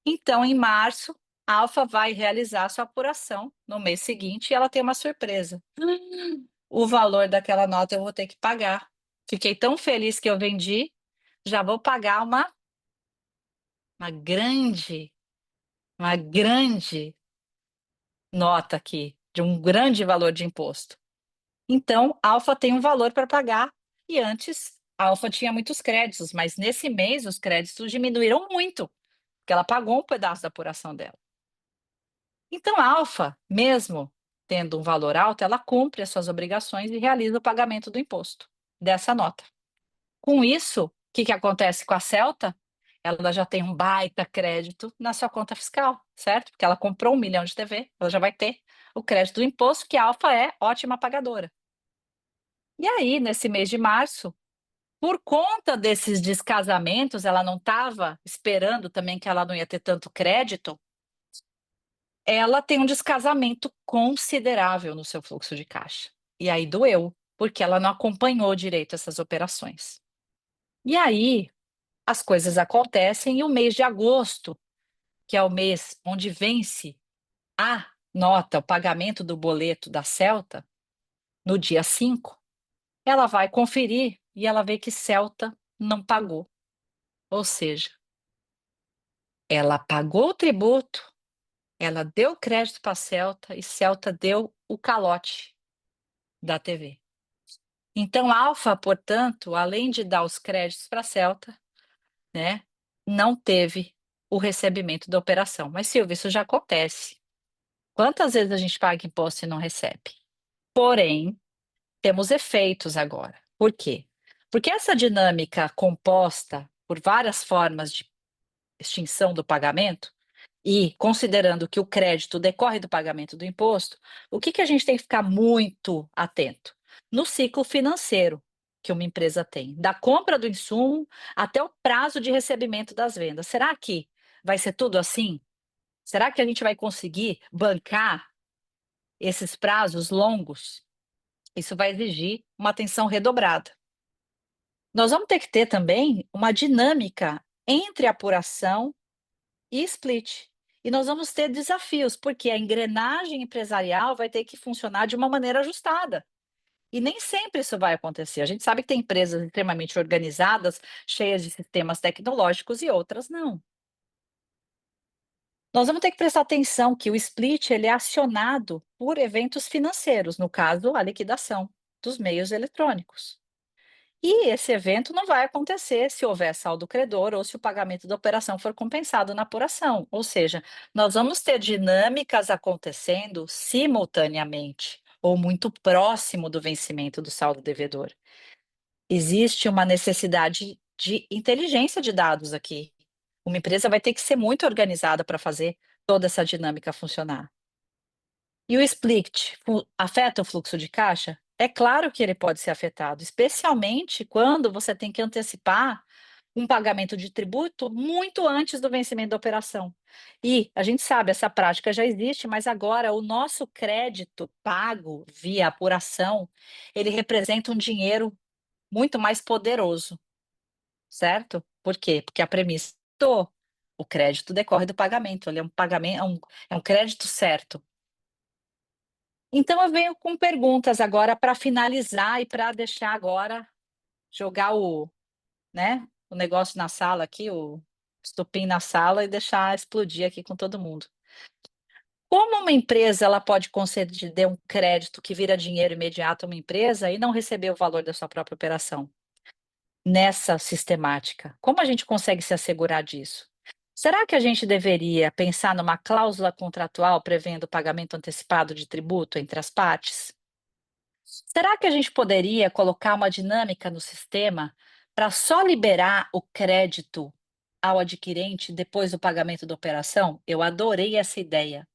[SPEAKER 2] Então, em março, a Alfa vai realizar sua apuração no mês seguinte e ela tem uma surpresa. O valor daquela nota eu vou ter que pagar. Fiquei tão feliz que eu vendi, já vou pagar uma grande uma grande nota aqui, de um grande valor de imposto. Então, Alfa tem um valor para pagar, e antes Alfa tinha muitos créditos, mas nesse mês os créditos diminuíram muito, porque ela pagou um pedaço da apuração dela. Então, a Alfa, mesmo tendo um valor alto, ela cumpre as suas obrigações e realiza o pagamento do imposto dessa nota. Com isso, o que que acontece com a Celta? Ela já tem um baita crédito na sua conta fiscal, certo? Porque ela comprou 1 milhão de TV, ela já vai ter o crédito do imposto, que a Alfa é ótima pagadora. E aí, nesse mês de março, por conta desses descasamentos, ela não estava esperando também que ela não ia ter tanto crédito, ela tem um descasamento considerável no seu fluxo de caixa. E aí doeu, porque ela não acompanhou direito essas operações. E aí, as coisas acontecem e o mês de agosto, que é o mês onde vence a nota, o pagamento do boleto da Celta, no dia 5, ela vai conferir e ela vê que Celta não pagou. Ou seja, ela pagou o tributo, ela deu crédito para Celta e Celta deu o calote da TV. Então, a Alfa, portanto, além de dar os créditos para Celta, né, não teve o recebimento da operação. Mas, Silvia, isso já acontece. Quantas vezes a gente paga imposto e não recebe? Porém, temos efeitos agora. Por quê? Porque essa dinâmica composta por várias formas de extinção do pagamento, e considerando que o crédito decorre do pagamento do imposto, o que que a gente tem que ficar muito atento? No ciclo financeiro que uma empresa tem, da compra do insumo até o prazo de recebimento das vendas. Será que vai ser tudo assim? Será que a gente vai conseguir bancar esses prazos longos? Isso vai exigir uma atenção redobrada. Nós vamos ter que ter também uma dinâmica entre apuração e split. E nós vamos ter desafios, porque a engrenagem empresarial vai ter que funcionar de uma maneira ajustada. E nem sempre isso vai acontecer. A gente sabe que tem empresas extremamente organizadas, cheias de sistemas tecnológicos e outras não. Nós vamos ter que prestar atenção que o split ele é acionado por eventos financeiros, no caso, a liquidação dos meios eletrônicos. E esse evento não vai acontecer se houver saldo credor ou se o pagamento da operação for compensado na apuração. Ou seja, nós vamos ter dinâmicas acontecendo simultaneamente ou muito próximo do vencimento do saldo devedor. Existe uma necessidade de inteligência de dados aqui. Uma empresa vai ter que ser muito organizada para fazer toda essa dinâmica funcionar. E o split afeta o fluxo de caixa? É claro que ele pode ser afetado, especialmente quando você tem que antecipar um pagamento de tributo muito antes do vencimento da operação. E a gente sabe, essa prática já existe, mas agora o nosso crédito pago via apuração, ele representa um dinheiro muito mais poderoso, certo? Por quê? Porque a premissa do o crédito decorre do pagamento, ele é um pagamento, é um crédito certo. Então eu venho com perguntas agora para finalizar e para deixar agora, jogar o negócio na sala aqui, o estopim na sala e deixar explodir aqui com todo mundo. Como uma empresa ela pode conceder um crédito que vira dinheiro imediato a uma empresa e não receber o valor da sua própria operação? Nessa sistemática, como a gente consegue se assegurar disso? Será que a gente deveria pensar numa cláusula contratual prevendo o pagamento antecipado de tributo entre as partes? Será que a gente poderia colocar uma dinâmica no sistema para só liberar o crédito ao adquirente depois do pagamento da operação? Eu adorei essa ideia.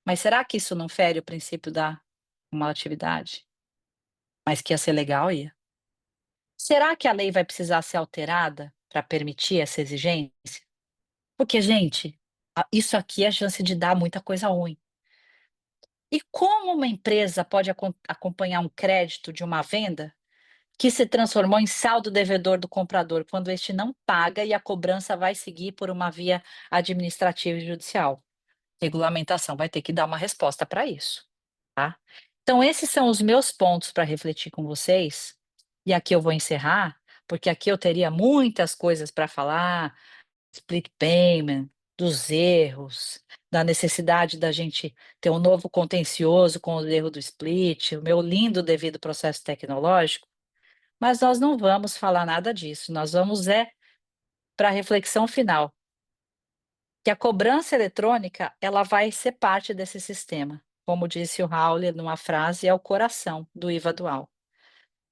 [SPEAKER 2] Mas será que isso não fere o princípio da cumulatividade? Mas que ia ser legal, ia. Será que a lei vai precisar ser alterada para permitir essa exigência? Porque, gente, isso aqui é a chance de dar muita coisa ruim. E como uma empresa pode acompanhar um crédito de uma venda que se transformou em saldo devedor do comprador, quando este não paga e a cobrança vai seguir por uma via administrativa e judicial? Regulamentação vai ter que dar uma resposta para isso, tá? Então, esses são os meus pontos para refletir com vocês, e aqui eu vou encerrar, porque aqui eu teria muitas coisas para falar, split payment, dos erros, da necessidade da gente ter um novo contencioso com o erro do split, o meu lindo devido processo tecnológico, mas nós não vamos falar nada disso, nós vamos para a reflexão final, que a cobrança eletrônica, ela vai ser parte desse sistema. Como disse o Raul numa frase, é o coração do IVA dual.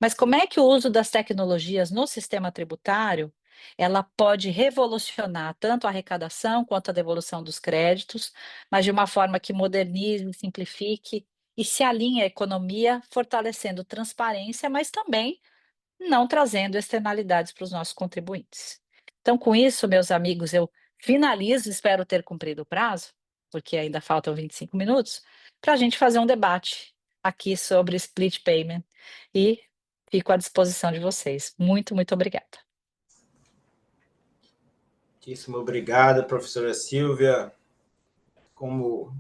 [SPEAKER 2] Mas como é que o uso das tecnologias no sistema tributário, ela pode revolucionar tanto a arrecadação quanto a devolução dos créditos, mas de uma forma que modernize, simplifique e se alinhe à economia, fortalecendo transparência, mas também não trazendo externalidades para os nossos contribuintes. Então, com isso, meus amigos, eu finalizo, espero ter cumprido o prazo, porque ainda faltam 25 minutos, para a gente fazer um debate aqui sobre split payment e fico à disposição de vocês. Muito, muito obrigada.
[SPEAKER 1] Muitíssimo obrigado, professora Silvia. Como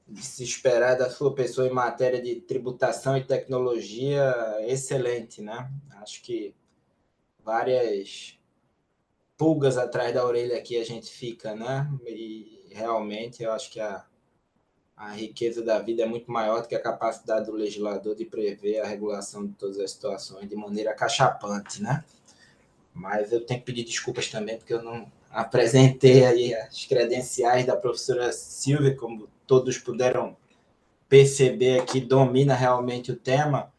[SPEAKER 1] de se esperar da sua pessoa em matéria de tributação e tecnologia, excelente, né? Acho que várias pulgas atrás da orelha aqui a gente fica, né? E realmente eu acho que a riqueza da vida é muito maior do que a capacidade do legislador de prever a regulação de todas as situações de maneira acachapante, né? Mas eu tenho que pedir desculpas também, porque eu não apresentei aí as credenciais da professora Silvia, como todos puderam perceber aqui, domina realmente o tema.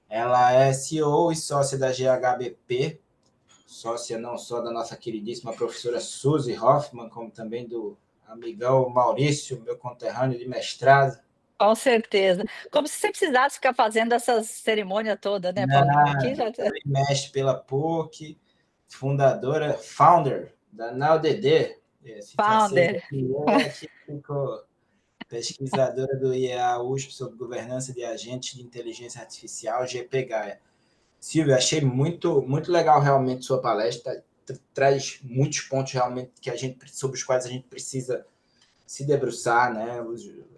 [SPEAKER 1] Ela é CEO e sócia da GHBP, sócia não só da nossa queridíssima professora Suzy Hoffmann, como também do amigão Maurício, meu conterrâneo de mestrado.
[SPEAKER 2] Com certeza. Como se você precisasse ficar fazendo essas cerimônias toda, né, Paulinho? Aqui já
[SPEAKER 1] Mestre pela PUC, fundadora, founder da NAUDD, esse francês
[SPEAKER 2] founder.
[SPEAKER 1] aqui que ficou pesquisadora do IEA USP sobre governança de agentes de inteligência artificial, GPGAIA. Silvia, achei muito legal realmente sua palestra, traz muitos pontos realmente sobre os quais a gente precisa se debruçar, né?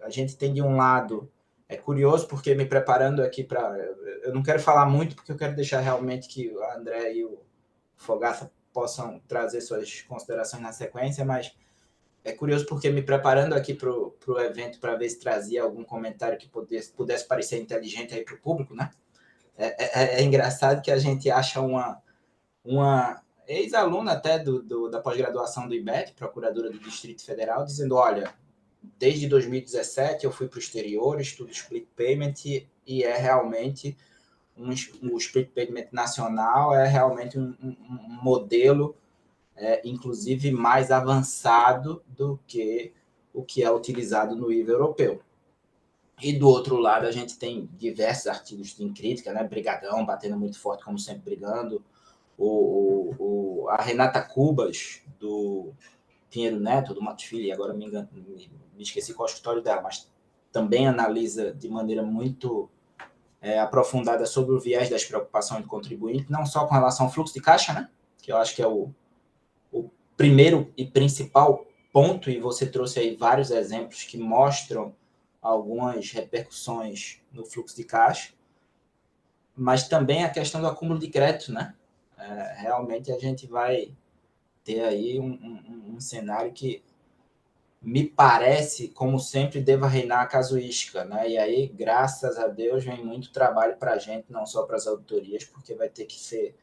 [SPEAKER 1] A gente tem de um lado, é curioso porque me preparando aqui para, eu não quero falar muito porque eu quero deixar realmente que o André e o Fogaça possam trazer suas considerações na sequência, mas é curioso porque me preparando aqui para o evento para ver se trazia algum comentário que pudesse parecer inteligente aí para o público, né? É engraçado que a gente acha uma ex-aluna até da pós-graduação do IBET, procuradora do Distrito Federal, dizendo, olha, desde 2017 eu fui para o exterior, estudo split payment e é realmente o split payment nacional é realmente um modelo, inclusive mais avançado do que o que é utilizado no nível europeu. E do outro lado a gente tem diversos artigos em crítica, né? Brigadão batendo muito forte, como sempre, brigando. A Renata Cubas, do Pinheiro Neto, do Matos Filho, agora me esqueci qual é o escritório dela, mas também analisa de maneira muito aprofundada sobre o viés das preocupações do contribuinte, não só com relação ao fluxo de caixa, né? Que eu acho que é o primeiro e principal ponto, e você trouxe aí vários exemplos que mostram algumas repercussões no fluxo de caixa, mas também a questão do acúmulo de crédito, né? Realmente a gente vai ter aí um cenário que me parece, como sempre, deva reinar a casuística, né? E aí, graças a Deus, vem muito trabalho para a gente, não só para as auditorias, porque vai ter que ser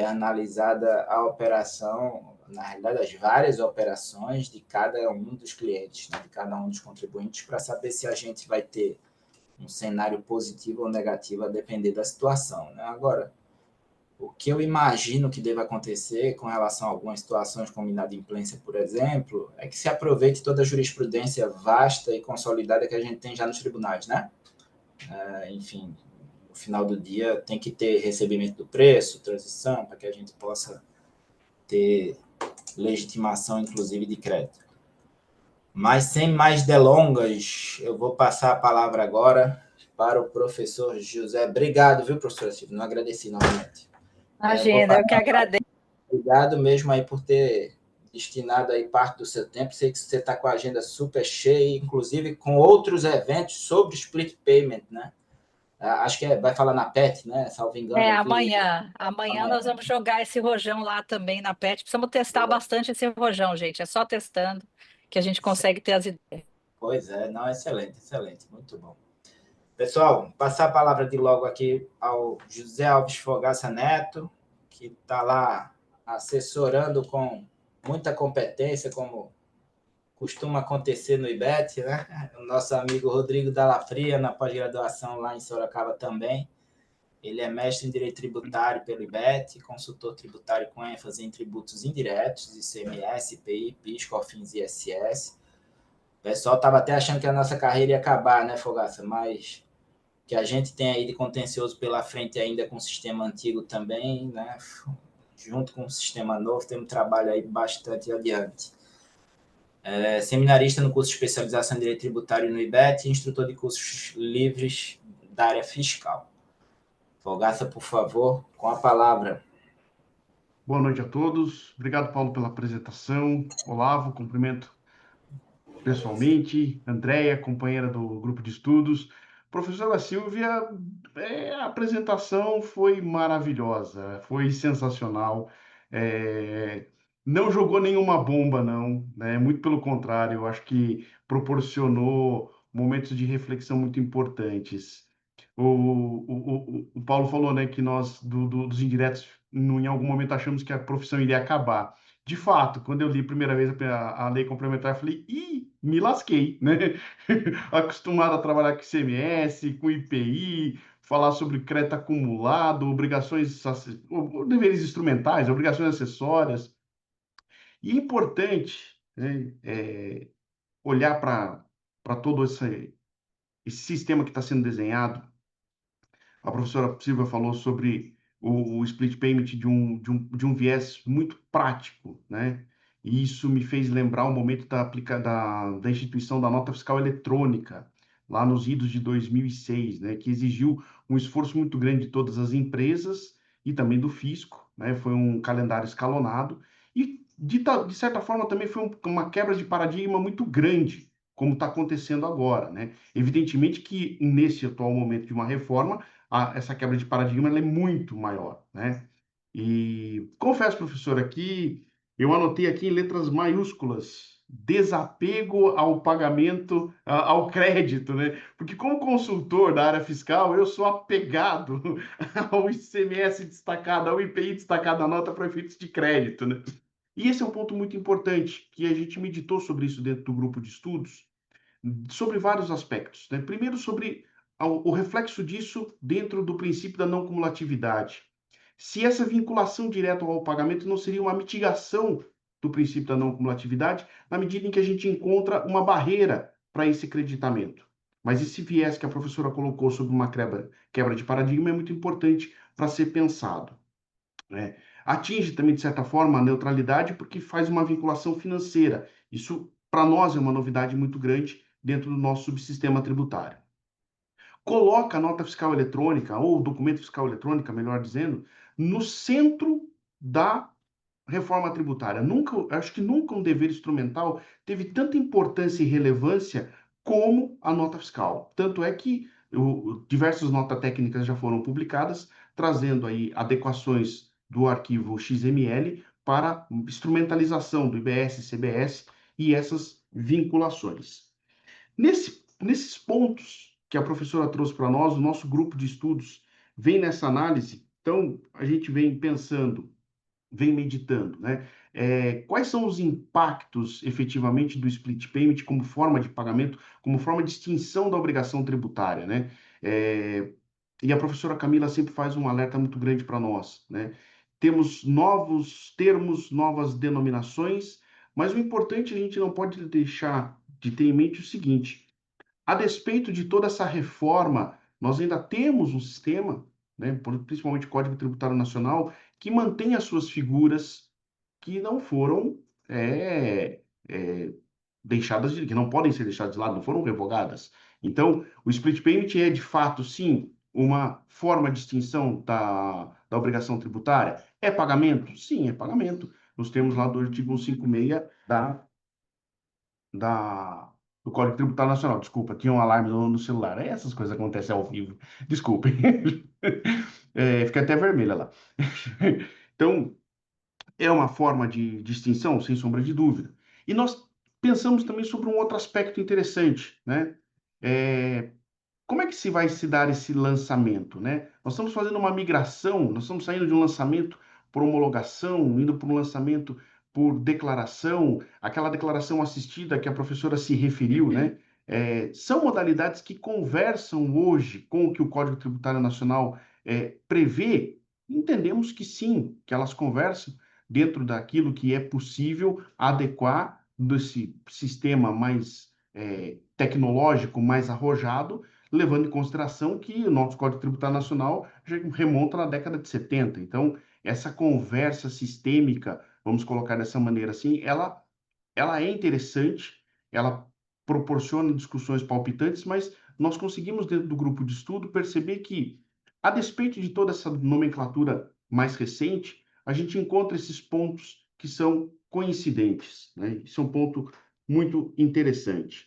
[SPEAKER 1] analisada a operação, na realidade, as várias operações de cada um dos clientes, né? De cada um dos contribuintes, para saber se a gente vai ter um cenário positivo ou negativo a depender da situação, né? Agora, o que eu imagino que deva acontecer com relação a algumas situações como inadimplência, por exemplo, é que se aproveite toda a jurisprudência vasta e consolidada que a gente tem já nos tribunais, né? Enfim, no final do dia tem que ter recebimento do preço, transição, para que a gente possa ter legitimação, inclusive, de crédito. Mas sem mais delongas, eu vou passar a palavra agora para o professor José. Obrigado, viu, professor Silvio? Não agradeci novamente.
[SPEAKER 2] Imagina, eu que agradeço.
[SPEAKER 1] Obrigado mesmo aí por ter destinado aí parte do seu tempo. Sei que você está com a agenda super cheia, inclusive com outros eventos sobre split payment, né? Acho que vai falar na PET, né? Salvo engano,
[SPEAKER 2] É,
[SPEAKER 1] eu vi
[SPEAKER 2] amanhã
[SPEAKER 1] amanhã.
[SPEAKER 2] nós vamos jogar esse rojão lá também na PET. Precisamos testar bastante esse rojão, gente. É só testando que a gente consegue ter as ideias.
[SPEAKER 1] Pois é, não, excelente, excelente, muito bom. Pessoal, passar a palavra de logo aqui ao José Alves Fogaça Neto, que está lá assessorando com muita competência, como costuma acontecer no IBET, né? O nosso amigo Rodrigo Dalla Fria, na pós-graduação lá em Sorocaba também. Ele é mestre em Direito Tributário pelo IBET, consultor tributário com ênfase em tributos indiretos, ICMS, IPI, PIS, COFINS e ISS. O pessoal estava até achando que a nossa carreira ia acabar, né, Fogaça? Mas que a gente tem aí de contencioso pela frente ainda com o sistema antigo também, né? Junto com o sistema novo, temos um trabalho aí bastante adiante. Seminarista no curso de especialização em Direito Tributário no IBET e instrutor de cursos livres da área fiscal. Fogaça, por favor, com a palavra.
[SPEAKER 3] Boa noite a todos. Obrigado, Paulo, pela apresentação. Olavo, cumprimento pessoalmente. Andréia, companheira do grupo de estudos. Professora Silvia, a apresentação foi maravilhosa, foi sensacional. É, não jogou nenhuma bomba, não, né? Muito pelo contrário, eu acho que proporcionou momentos de reflexão muito importantes. O Paulo falou, né, que nós, dos indiretos, em algum momento achamos que a profissão iria acabar. De fato, quando eu li a primeira vez a lei complementar, eu falei, ih, me lasquei, né? Acostumado a trabalhar com ICMS, com IPI, falar sobre crédito acumulado, obrigações, deveres instrumentais, obrigações acessórias. E é importante, né, olhar para todo esse sistema que está sendo desenhado. A professora Silvia falou sobre o split payment de um viés muito prático, né? E isso me fez lembrar o momento da instituição da nota fiscal eletrônica, lá nos idos de 2006, né? Que exigiu um esforço muito grande de todas as empresas e também do fisco, né? Foi um calendário escalonado e, de certa forma, também foi uma quebra de paradigma muito grande, como está acontecendo agora, né? Evidentemente que, nesse atual momento de uma reforma, essa quebra de paradigma ela é muito maior, né? E confesso, professor, aqui eu anotei aqui em letras maiúsculas desapego ao pagamento, ao crédito, né? Porque como consultor da área fiscal, eu sou apegado ao ICMS destacado, ao IPI destacado, à nota para efeitos de crédito, né? E esse é um ponto muito importante, que a gente meditou sobre isso dentro do grupo de estudos, sobre vários aspectos, né? Primeiro, sobre o reflexo disso dentro do princípio da não cumulatividade. Se essa vinculação direta ao pagamento não seria uma mitigação do princípio da não cumulatividade, na medida em que a gente encontra uma barreira para esse creditamento. Mas esse viés que a professora colocou sobre uma quebra de paradigma é muito importante para ser pensado, né? Atinge também, de certa forma, a neutralidade porque faz uma vinculação financeira. Isso, para nós, é uma novidade muito grande dentro do nosso subsistema tributário. Coloca a nota fiscal eletrônica, ou documento fiscal eletrônica, melhor dizendo, no centro da reforma tributária. Acho que nunca um dever instrumental teve tanta importância e relevância como a nota fiscal. Tanto é que diversas notas técnicas já foram publicadas, trazendo aí adequações do arquivo XML para instrumentalização do IBS, CBS e essas vinculações. Nesses pontos que a professora trouxe para nós, o nosso grupo de estudos vem nessa análise, então a gente vem pensando, vem meditando, né? Quais são os impactos efetivamente do split payment como forma de pagamento, como forma de extinção da obrigação tributária, né? E a professora Camila sempre faz um alerta muito grande para nós, né? Temos novos termos, novas denominações, mas o importante a gente não pode deixar de ter em mente o seguinte: a despeito de toda essa reforma, nós ainda temos um sistema, né, principalmente o Código Tributário Nacional, que mantém as suas figuras que não foram é, é, que não podem ser deixadas de lado, não foram revogadas. Então, o split payment é, de fato, sim, uma forma de extinção da obrigação tributária. É pagamento? Sim, é pagamento. Nos termos lá do artigo 156 da do Código Tributário Nacional. Desculpa, tinha um alarme no celular. Essas coisas acontecem ao vivo. Desculpem. Fica até vermelha lá. Então, é uma forma de distinção, sem sombra de dúvida. E nós pensamos também sobre um outro aspecto interessante, né? É, como é que se vai se dar esse lançamento, né? Nós estamos fazendo uma migração, nós estamos saindo de um lançamento por homologação, indo para um lançamento por declaração, aquela declaração assistida que a professora se referiu, né? São modalidades que conversam hoje com o que o Código Tributário Nacional prevê. Entendemos que sim, que elas conversam dentro daquilo que é possível adequar desse sistema mais tecnológico, mais arrojado, levando em consideração que o nosso Código Tributário Nacional já remonta na década de 70. Então, essa conversa sistêmica, vamos colocar dessa maneira assim, ela é interessante, ela proporciona discussões palpitantes, mas nós conseguimos, dentro do grupo de estudo, perceber que, a despeito de toda essa nomenclatura mais recente, a gente encontra esses pontos que são coincidentes, né? Isso é um ponto muito interessante.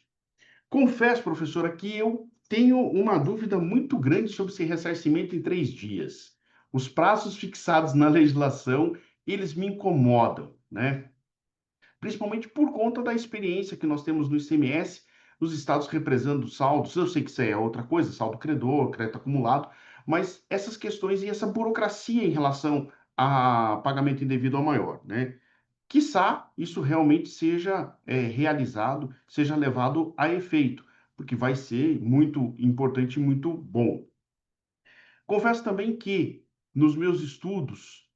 [SPEAKER 3] Confesso, professora, que eu tenho uma dúvida muito grande sobre esse ressarcimento em 3 dias. Os prazos fixados na legislação, eles me incomodam, né? Principalmente por conta da experiência que nós temos no ICMS, os estados represando saldos. Eu sei que isso é outra coisa, saldo credor, crédito acumulado, mas essas questões e essa burocracia em relação a pagamento indevido ao maior, né? Quiçá isso realmente seja realizado, seja levado a efeito, porque vai ser muito importante e muito bom. Confesso também que, nos meus estudos,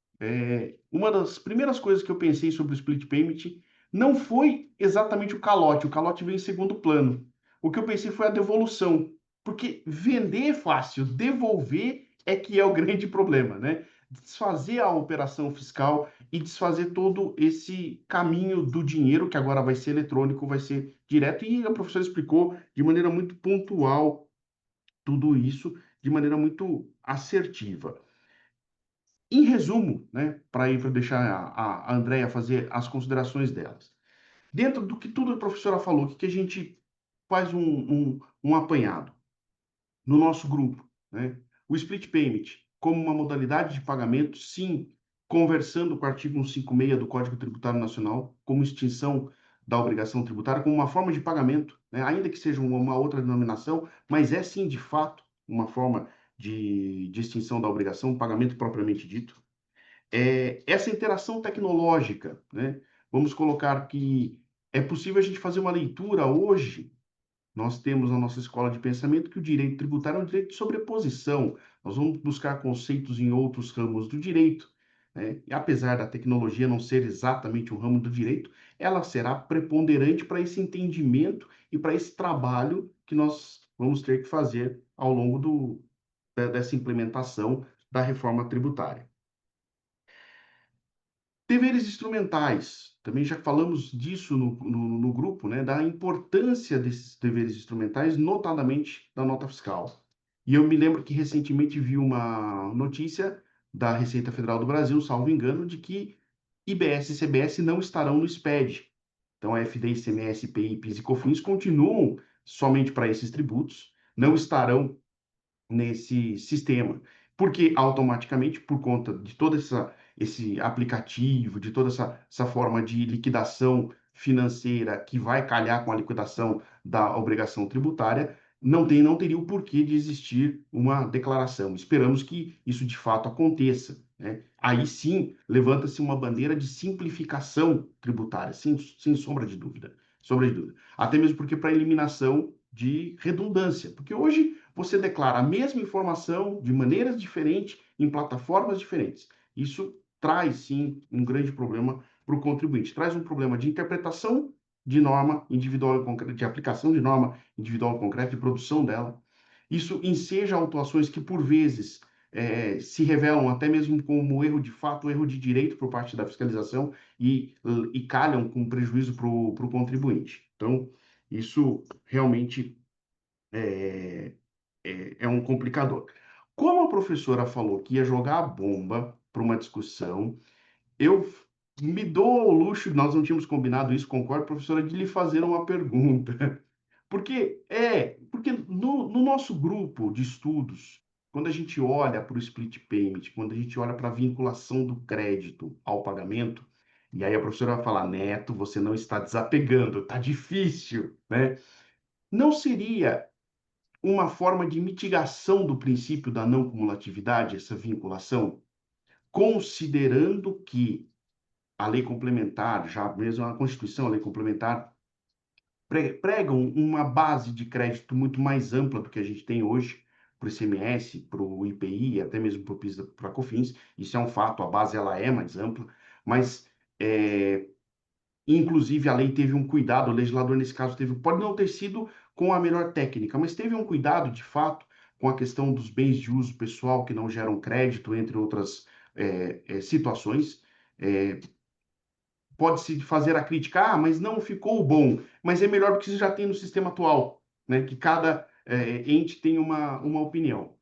[SPEAKER 3] uma das primeiras coisas que eu pensei sobre o split payment não foi exatamente o calote vem em segundo plano. O que eu pensei foi a devolução, porque vender é fácil, devolver é que é o grande problema, né? Desfazer a operação fiscal e desfazer todo esse caminho do dinheiro, que agora vai ser eletrônico, vai ser direto, e a professora explicou de maneira muito pontual tudo isso de maneira muito assertiva. Em resumo, né, para deixar a Andrea fazer as considerações delas. Dentro do que tudo a professora falou, o que a gente faz um apanhado no nosso grupo, né? O split payment como uma modalidade de pagamento, sim, conversando com o artigo 156 do Código Tributário Nacional, como extinção da obrigação tributária, como uma forma de pagamento, né? Ainda que seja uma outra denominação, mas é sim, de fato, uma forma de extinção da obrigação, pagamento propriamente dito. Essa interação tecnológica, né? Vamos colocar que é possível a gente fazer uma leitura hoje. Nós temos na nossa escola de pensamento que o direito tributário é um direito de sobreposição. Nós vamos buscar conceitos em outros ramos do direito, né? E apesar da tecnologia não ser exatamente um ramo do direito, ela será preponderante para esse entendimento e para esse trabalho que nós vamos ter que fazer ao longo dessa implementação da reforma tributária. Deveres instrumentais, também já falamos disso no grupo, né, da importância desses deveres instrumentais, notadamente da nota fiscal. E eu me lembro que recentemente vi uma notícia da Receita Federal do Brasil, salvo engano, de que IBS e CBS não estarão no SPED. Então, a FD, ICMS, IPI, PIS e COFINS continuam somente para esses tributos, não estarão nesse sistema, porque automaticamente, por conta de todo esse aplicativo, de toda essa forma de liquidação financeira que vai calhar com a liquidação da obrigação tributária, não teria o porquê de existir uma declaração. Esperamos que isso de fato aconteça, né? Aí sim, levanta-se uma bandeira de simplificação tributária, sem sombra de dúvida. Sombra de dúvida. Até mesmo porque para eliminação de redundância, porque hoje você declara a mesma informação de maneiras diferentes, em plataformas diferentes. Isso traz, sim, um grande problema para o contribuinte. Traz um problema de interpretação de norma individual e concreta, de aplicação de norma individual e concreta, de produção dela. Isso enseja autuações que, por vezes, se revelam até mesmo como erro de fato, erro de direito por parte da fiscalização e calham com prejuízo para o contribuinte. Então, isso realmente é um complicador. Como a professora falou que ia jogar a bomba para uma discussão, eu me dou ao luxo, nós não tínhamos combinado isso, concordo, professora, de lhe fazer uma pergunta. Porque no nosso grupo de estudos, quando a gente olha para o split payment, quando a gente olha para a vinculação do crédito ao pagamento, e aí a professora vai falar, Neto, você não está desapegando, tá difícil, né? Não seria uma forma de mitigação do princípio da não cumulatividade, essa vinculação, considerando que a lei complementar, já mesmo a Constituição, a lei complementar, pregam uma base de crédito muito mais ampla do que a gente tem hoje para o ICMS, para o IPI, até mesmo para o PIS, para a COFINS. Isso é um fato, a base ela é mais ampla, mas inclusive a lei teve um cuidado, o legislador nesse caso teve, pode não ter sido com a melhor técnica, mas teve um cuidado de fato com a questão dos bens de uso pessoal que não geram crédito, entre outras situações. É, Pode-se fazer a crítica, mas não ficou bom, mas é melhor do que você já tem no sistema atual, né? Que cada ente tem uma opinião.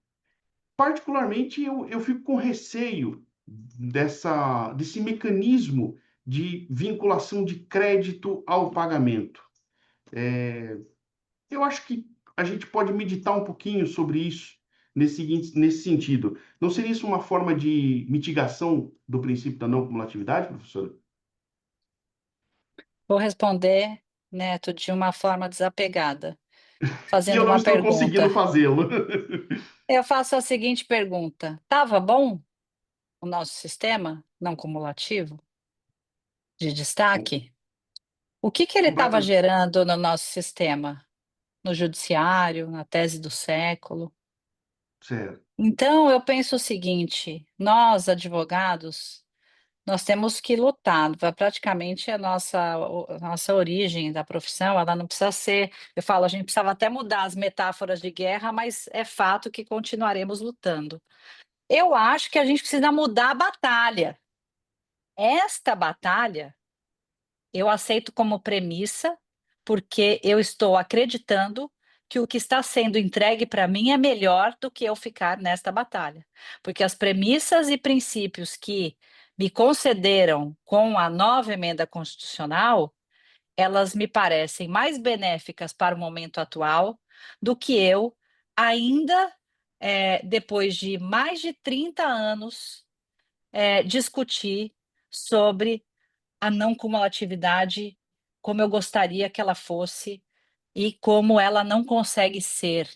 [SPEAKER 3] Particularmente, eu fico com receio desse mecanismo de vinculação de crédito ao pagamento. Eu acho que a gente pode meditar um pouquinho sobre isso nesse sentido. Não seria isso uma forma de mitigação do princípio da não cumulatividade, professora?
[SPEAKER 2] Vou responder, Neto, de uma forma desapegada,
[SPEAKER 3] E
[SPEAKER 2] fazendo
[SPEAKER 3] eu não
[SPEAKER 2] uma
[SPEAKER 3] estou conseguindo
[SPEAKER 2] pergunta.
[SPEAKER 3] fazê-lo.
[SPEAKER 2] Eu faço a seguinte pergunta: estava bom o nosso sistema não cumulativo de destaque? O que ele estava
[SPEAKER 3] Completamente.
[SPEAKER 2] gerando no nosso sistema? No judiciário, na tese do século?
[SPEAKER 3] Certo.
[SPEAKER 2] Então, eu penso o seguinte: nós, advogados, nós temos que lutar. Praticamente a nossa origem da profissão, ela não precisa ser. Eu falo, a gente precisava até mudar as metáforas de guerra, mas é fato que continuaremos lutando. Eu acho que a gente precisa mudar a batalha. Esta batalha eu aceito como premissa, porque eu estou acreditando que o que está sendo entregue para mim é melhor do que eu ficar nesta batalha. Porque as premissas e princípios que me concederam com a nova emenda constitucional, elas me parecem mais benéficas para o momento atual do que eu ainda, depois de mais de 30 anos, discutir sobre a não cumulatividade como eu gostaria que ela fosse e como ela não consegue ser,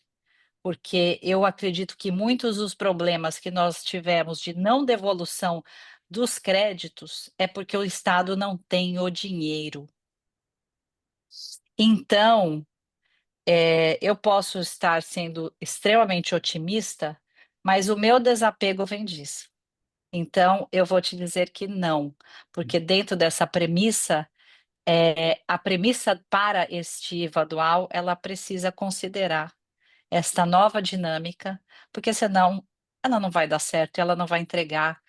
[SPEAKER 2] porque eu acredito que muitos dos problemas que nós tivemos de não devolução dos créditos é porque o Estado não tem o dinheiro. Então, eu posso estar sendo extremamente otimista, mas o meu desapego vem disso. Então, eu vou te dizer que não, porque dentro dessa premissa, a premissa para este vadual, ela precisa considerar esta nova dinâmica, porque senão ela não vai dar certo, ela não vai entregar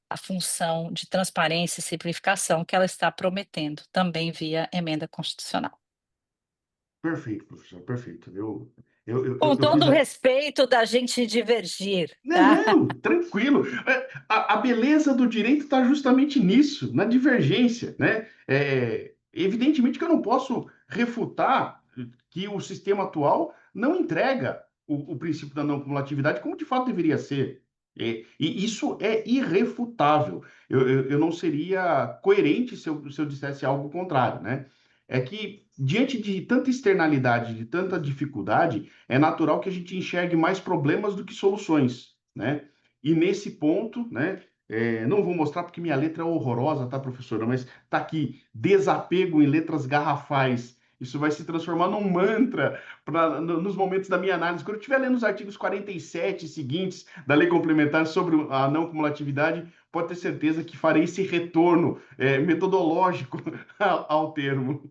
[SPEAKER 2] a função de transparência e simplificação que ela está prometendo, também via emenda constitucional.
[SPEAKER 3] Perfeito, professor, perfeito.
[SPEAKER 2] Com
[SPEAKER 3] Eu fiz
[SPEAKER 2] todo o respeito da gente divergir, tá?
[SPEAKER 3] Não, tranquilo. A beleza do direito está justamente nisso, na divergência, né? Evidentemente que eu não posso refutar que o sistema atual não entrega o princípio da não cumulatividade como de fato deveria ser. E isso é irrefutável. Eu não seria coerente se eu dissesse algo contrário, né? É que, diante de tanta externalidade, de tanta dificuldade, é natural que a gente enxergue mais problemas do que soluções, né? E nesse ponto, né? Não vou mostrar porque minha letra é horrorosa, tá, professora? Mas tá aqui, desapego em letras garrafais. Isso vai se transformar num mantra nos momentos da minha análise. Quando eu estiver lendo os artigos 47 seguintes da Lei Complementar sobre a não cumulatividade, pode ter certeza que farei esse retorno metodológico ao termo.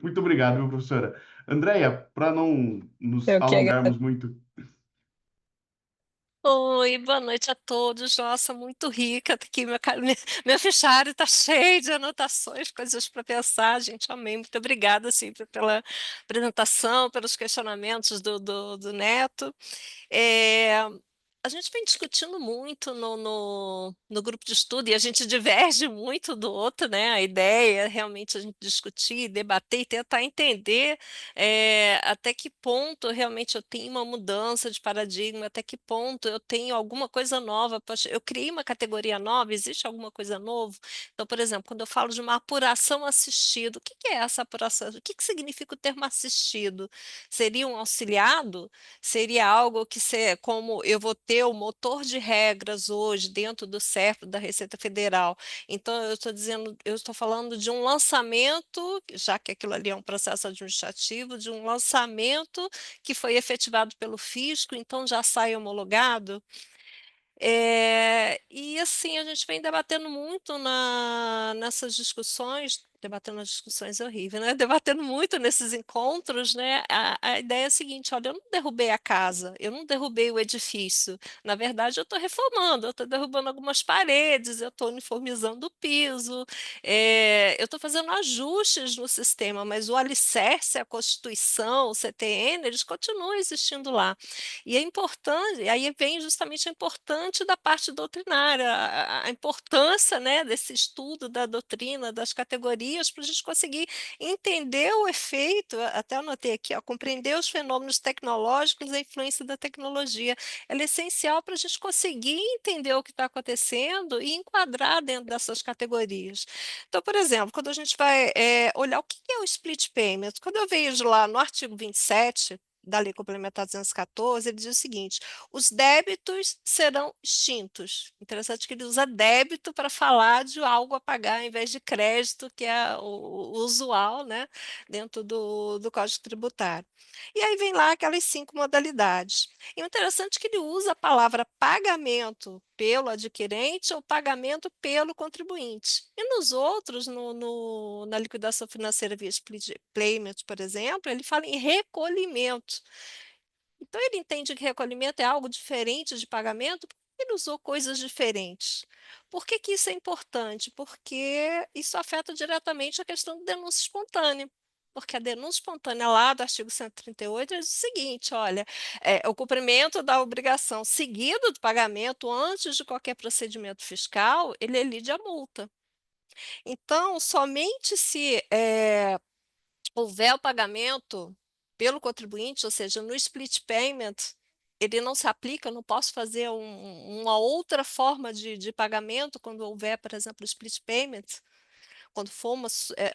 [SPEAKER 3] Muito obrigado, viu, professora? Andréia, para não nos
[SPEAKER 2] Eu que
[SPEAKER 3] alongarmos muito.
[SPEAKER 4] Oi, boa noite a todos. Nossa, muito rica. Tá aqui meu fichário está cheio de anotações, coisas para pensar. Gente, amei. Muito obrigada sempre pela apresentação, pelos questionamentos do Neto. É, a gente vem discutindo muito no grupo de estudo e a gente diverge muito do outro, né? A ideia é realmente a gente discutir, debater e tentar entender até que ponto realmente eu tenho uma mudança de paradigma, até que ponto eu tenho alguma coisa nova. Poxa, eu criei uma categoria nova, existe alguma coisa nova? Então, por exemplo, quando eu falo de uma apuração assistida, o que que é essa apuração? O que que significa o termo assistido? Seria um auxiliado? Seria algo que, como eu vou ter o motor de regras hoje dentro do CERF da Receita Federal. Então, eu estou falando de um lançamento, já que aquilo ali é um processo administrativo, de um lançamento que foi efetivado pelo fisco, então já sai homologado. E assim, a gente vem debatendo muito nessas discussões, debatendo as discussões é horrível, né? Debatendo muito nesses encontros, né? A ideia é a seguinte: olha, eu não derrubei a casa, eu não derrubei o edifício. Na verdade, eu estou reformando, eu estou derrubando algumas paredes, eu estou uniformizando o piso, eu estou fazendo ajustes no sistema, mas o alicerce, a Constituição, o CTN, eles continuam existindo lá. E é importante, aí vem justamente a importância da parte doutrinária, a importância, né, desse estudo da doutrina, das categorias, para a gente conseguir entender o efeito, até anotei aqui, ó, compreender os fenômenos tecnológicos e a influência da tecnologia. Ela é essencial para a gente conseguir entender o que está acontecendo e enquadrar dentro dessas categorias. Então, por exemplo, quando a gente vai olhar o que é o split payment, quando eu vejo lá no artigo 27 da Lei Complementar 214, ele diz o seguinte: os débitos serão extintos. Interessante que ele usa débito para falar de algo a pagar ao invés de crédito, que é o usual, né, dentro do Código Tributário. E aí vem lá aquelas 5 modalidades. E o interessante é que ele usa a palavra pagamento pelo adquirente ou pagamento pelo contribuinte. E nos outros, na liquidação financeira via split payment, por exemplo, ele fala em recolhimento. Então, ele entende que recolhimento é algo diferente de pagamento, porque ele usou coisas diferentes. Por que que isso é importante? Porque isso afeta diretamente a questão da denúncia espontânea. Porque a denúncia espontânea lá do artigo 138 diz o seguinte: olha, o cumprimento da obrigação seguido do pagamento antes de qualquer procedimento fiscal, ele elide a multa. Então, somente se houver o pagamento pelo contribuinte, ou seja, no split payment, ele não se aplica, eu não posso fazer uma outra forma de pagamento quando houver, por exemplo, split payment. Quando for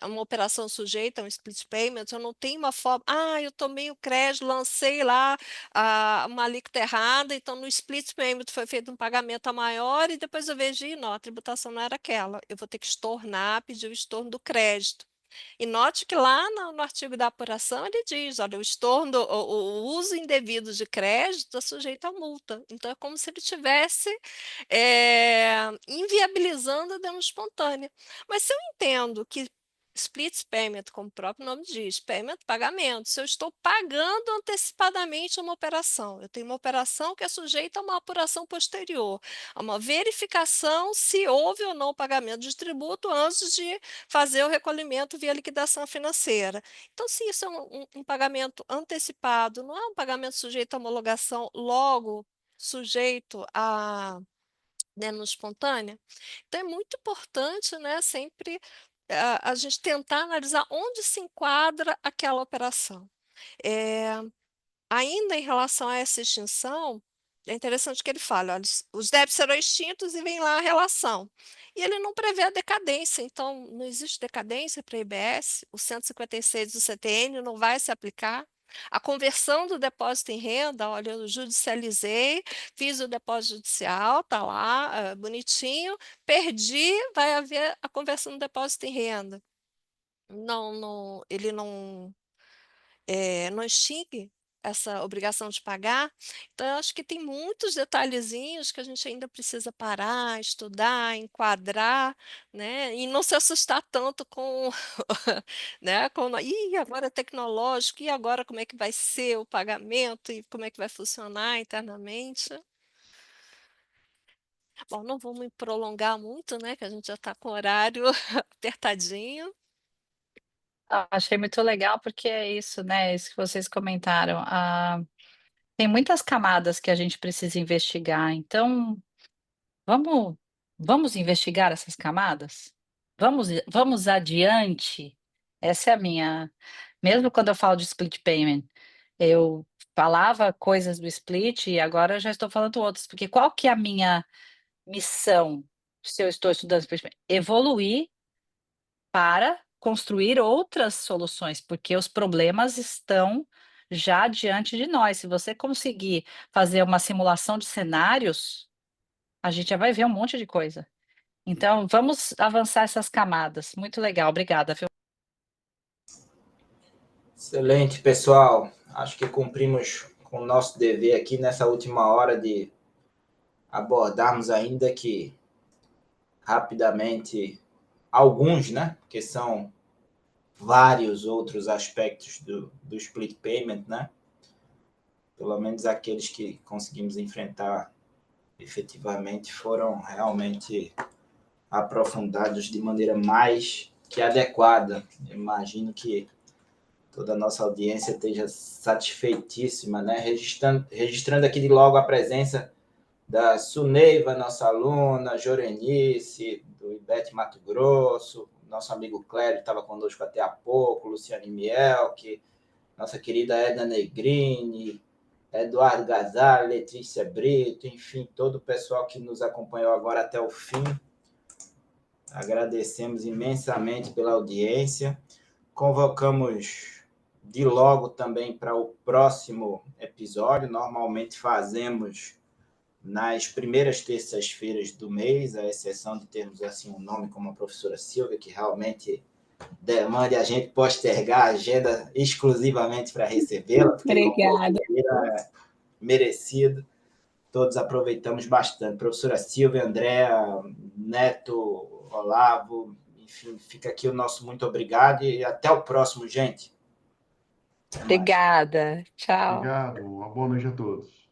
[SPEAKER 4] uma operação sujeita a um split payment, eu não tenho uma forma. Ah, eu tomei o crédito, lancei lá uma alíquota errada, então no split payment foi feito um pagamento a maior e depois eu vejo, não, a tributação não era aquela. Eu vou ter que estornar, pedir o estorno do crédito. E note que lá no artigo da apuração ele diz, olha, o estorno, o uso indevido de crédito é sujeito a multa. Então é como se ele tivesse inviabilizando a denúncia espontânea. Mas se eu entendo que split payment, como o próprio nome diz, payment, pagamento, se eu estou pagando antecipadamente uma operação, eu tenho uma operação que é sujeita a uma apuração posterior, a uma verificação se houve ou não pagamento de tributo antes de fazer o recolhimento via liquidação financeira. Então, se isso é um pagamento antecipado, não é um pagamento sujeito a homologação, logo sujeito a denúncia espontânea. Então, é muito importante, né, sempre a gente tentar analisar onde se enquadra aquela operação. É, Ainda em relação a essa extinção, é interessante que ele fala, olha, os débitos serão extintos e vem lá a relação. E ele não prevê a decadência, então não existe decadência para a IBS, o 156 do CTN não vai se aplicar. A conversão do depósito em renda, olha, eu judicializei, fiz o depósito judicial, tá lá, bonitinho, perdi, vai haver a conversão do depósito em renda. Não, não, ele não extingue essa obrigação de pagar. Então, eu acho que tem muitos detalhezinhos que a gente ainda precisa parar, estudar, enquadrar, né? E não se assustar tanto com, né? Ih, agora é tecnológico, e agora como é que vai ser o pagamento e como é que vai funcionar internamente. Bom, não vou me prolongar muito, né? Que a gente já está com o horário apertadinho.
[SPEAKER 2] Achei muito legal porque é isso, né, isso que vocês comentaram, tem muitas camadas que a gente precisa investigar, então vamos vamos investigar essas camadas? Vamos adiante? Essa é a minha mesmo quando eu falo de split payment, eu falava coisas do split e agora eu já estou falando outras, porque qual que é a minha missão, se eu estou estudando split payment? Evoluir para construir outras soluções, porque os problemas estão já diante de nós. Se você conseguir fazer uma simulação de cenários, a gente já vai ver um monte de coisa. Então, vamos avançar essas camadas. Muito legal, obrigada, viu?
[SPEAKER 1] Excelente, pessoal. Acho que cumprimos com o nosso dever aqui nessa última hora de abordarmos ainda que rapidamente alguns, né? Porque são vários outros aspectos do split payment, né? Pelo menos aqueles que conseguimos enfrentar efetivamente foram realmente aprofundados de maneira mais que adequada. Eu imagino que toda a nossa audiência esteja satisfeitíssima, né? Registrando aqui de logo a presença da Suneiva, nossa aluna, Jorenice, do IBET Mato Grosso, nosso amigo Clério estava conosco até há pouco, Luciane Mielke, nossa querida Edna Negrini, Eduardo Gazar, Letícia Brito, enfim, todo o pessoal que nos acompanhou agora até o fim. Agradecemos imensamente pela audiência. Convocamos de logo também para o próximo episódio. Normalmente fazemos nas primeiras terças-feiras do mês, à exceção de termos assim um nome como a professora Silvia, que realmente demanda a gente postergar a agenda exclusivamente para recebê-la, porque
[SPEAKER 2] Obrigada.
[SPEAKER 1] é merecido. Todos aproveitamos bastante. Professora Silvia, Andréa, Neto, Olavo, enfim, fica aqui o nosso muito obrigado e até o próximo, gente. Até mais.
[SPEAKER 2] Obrigada. Tchau.
[SPEAKER 3] Obrigado, uma boa noite a todos.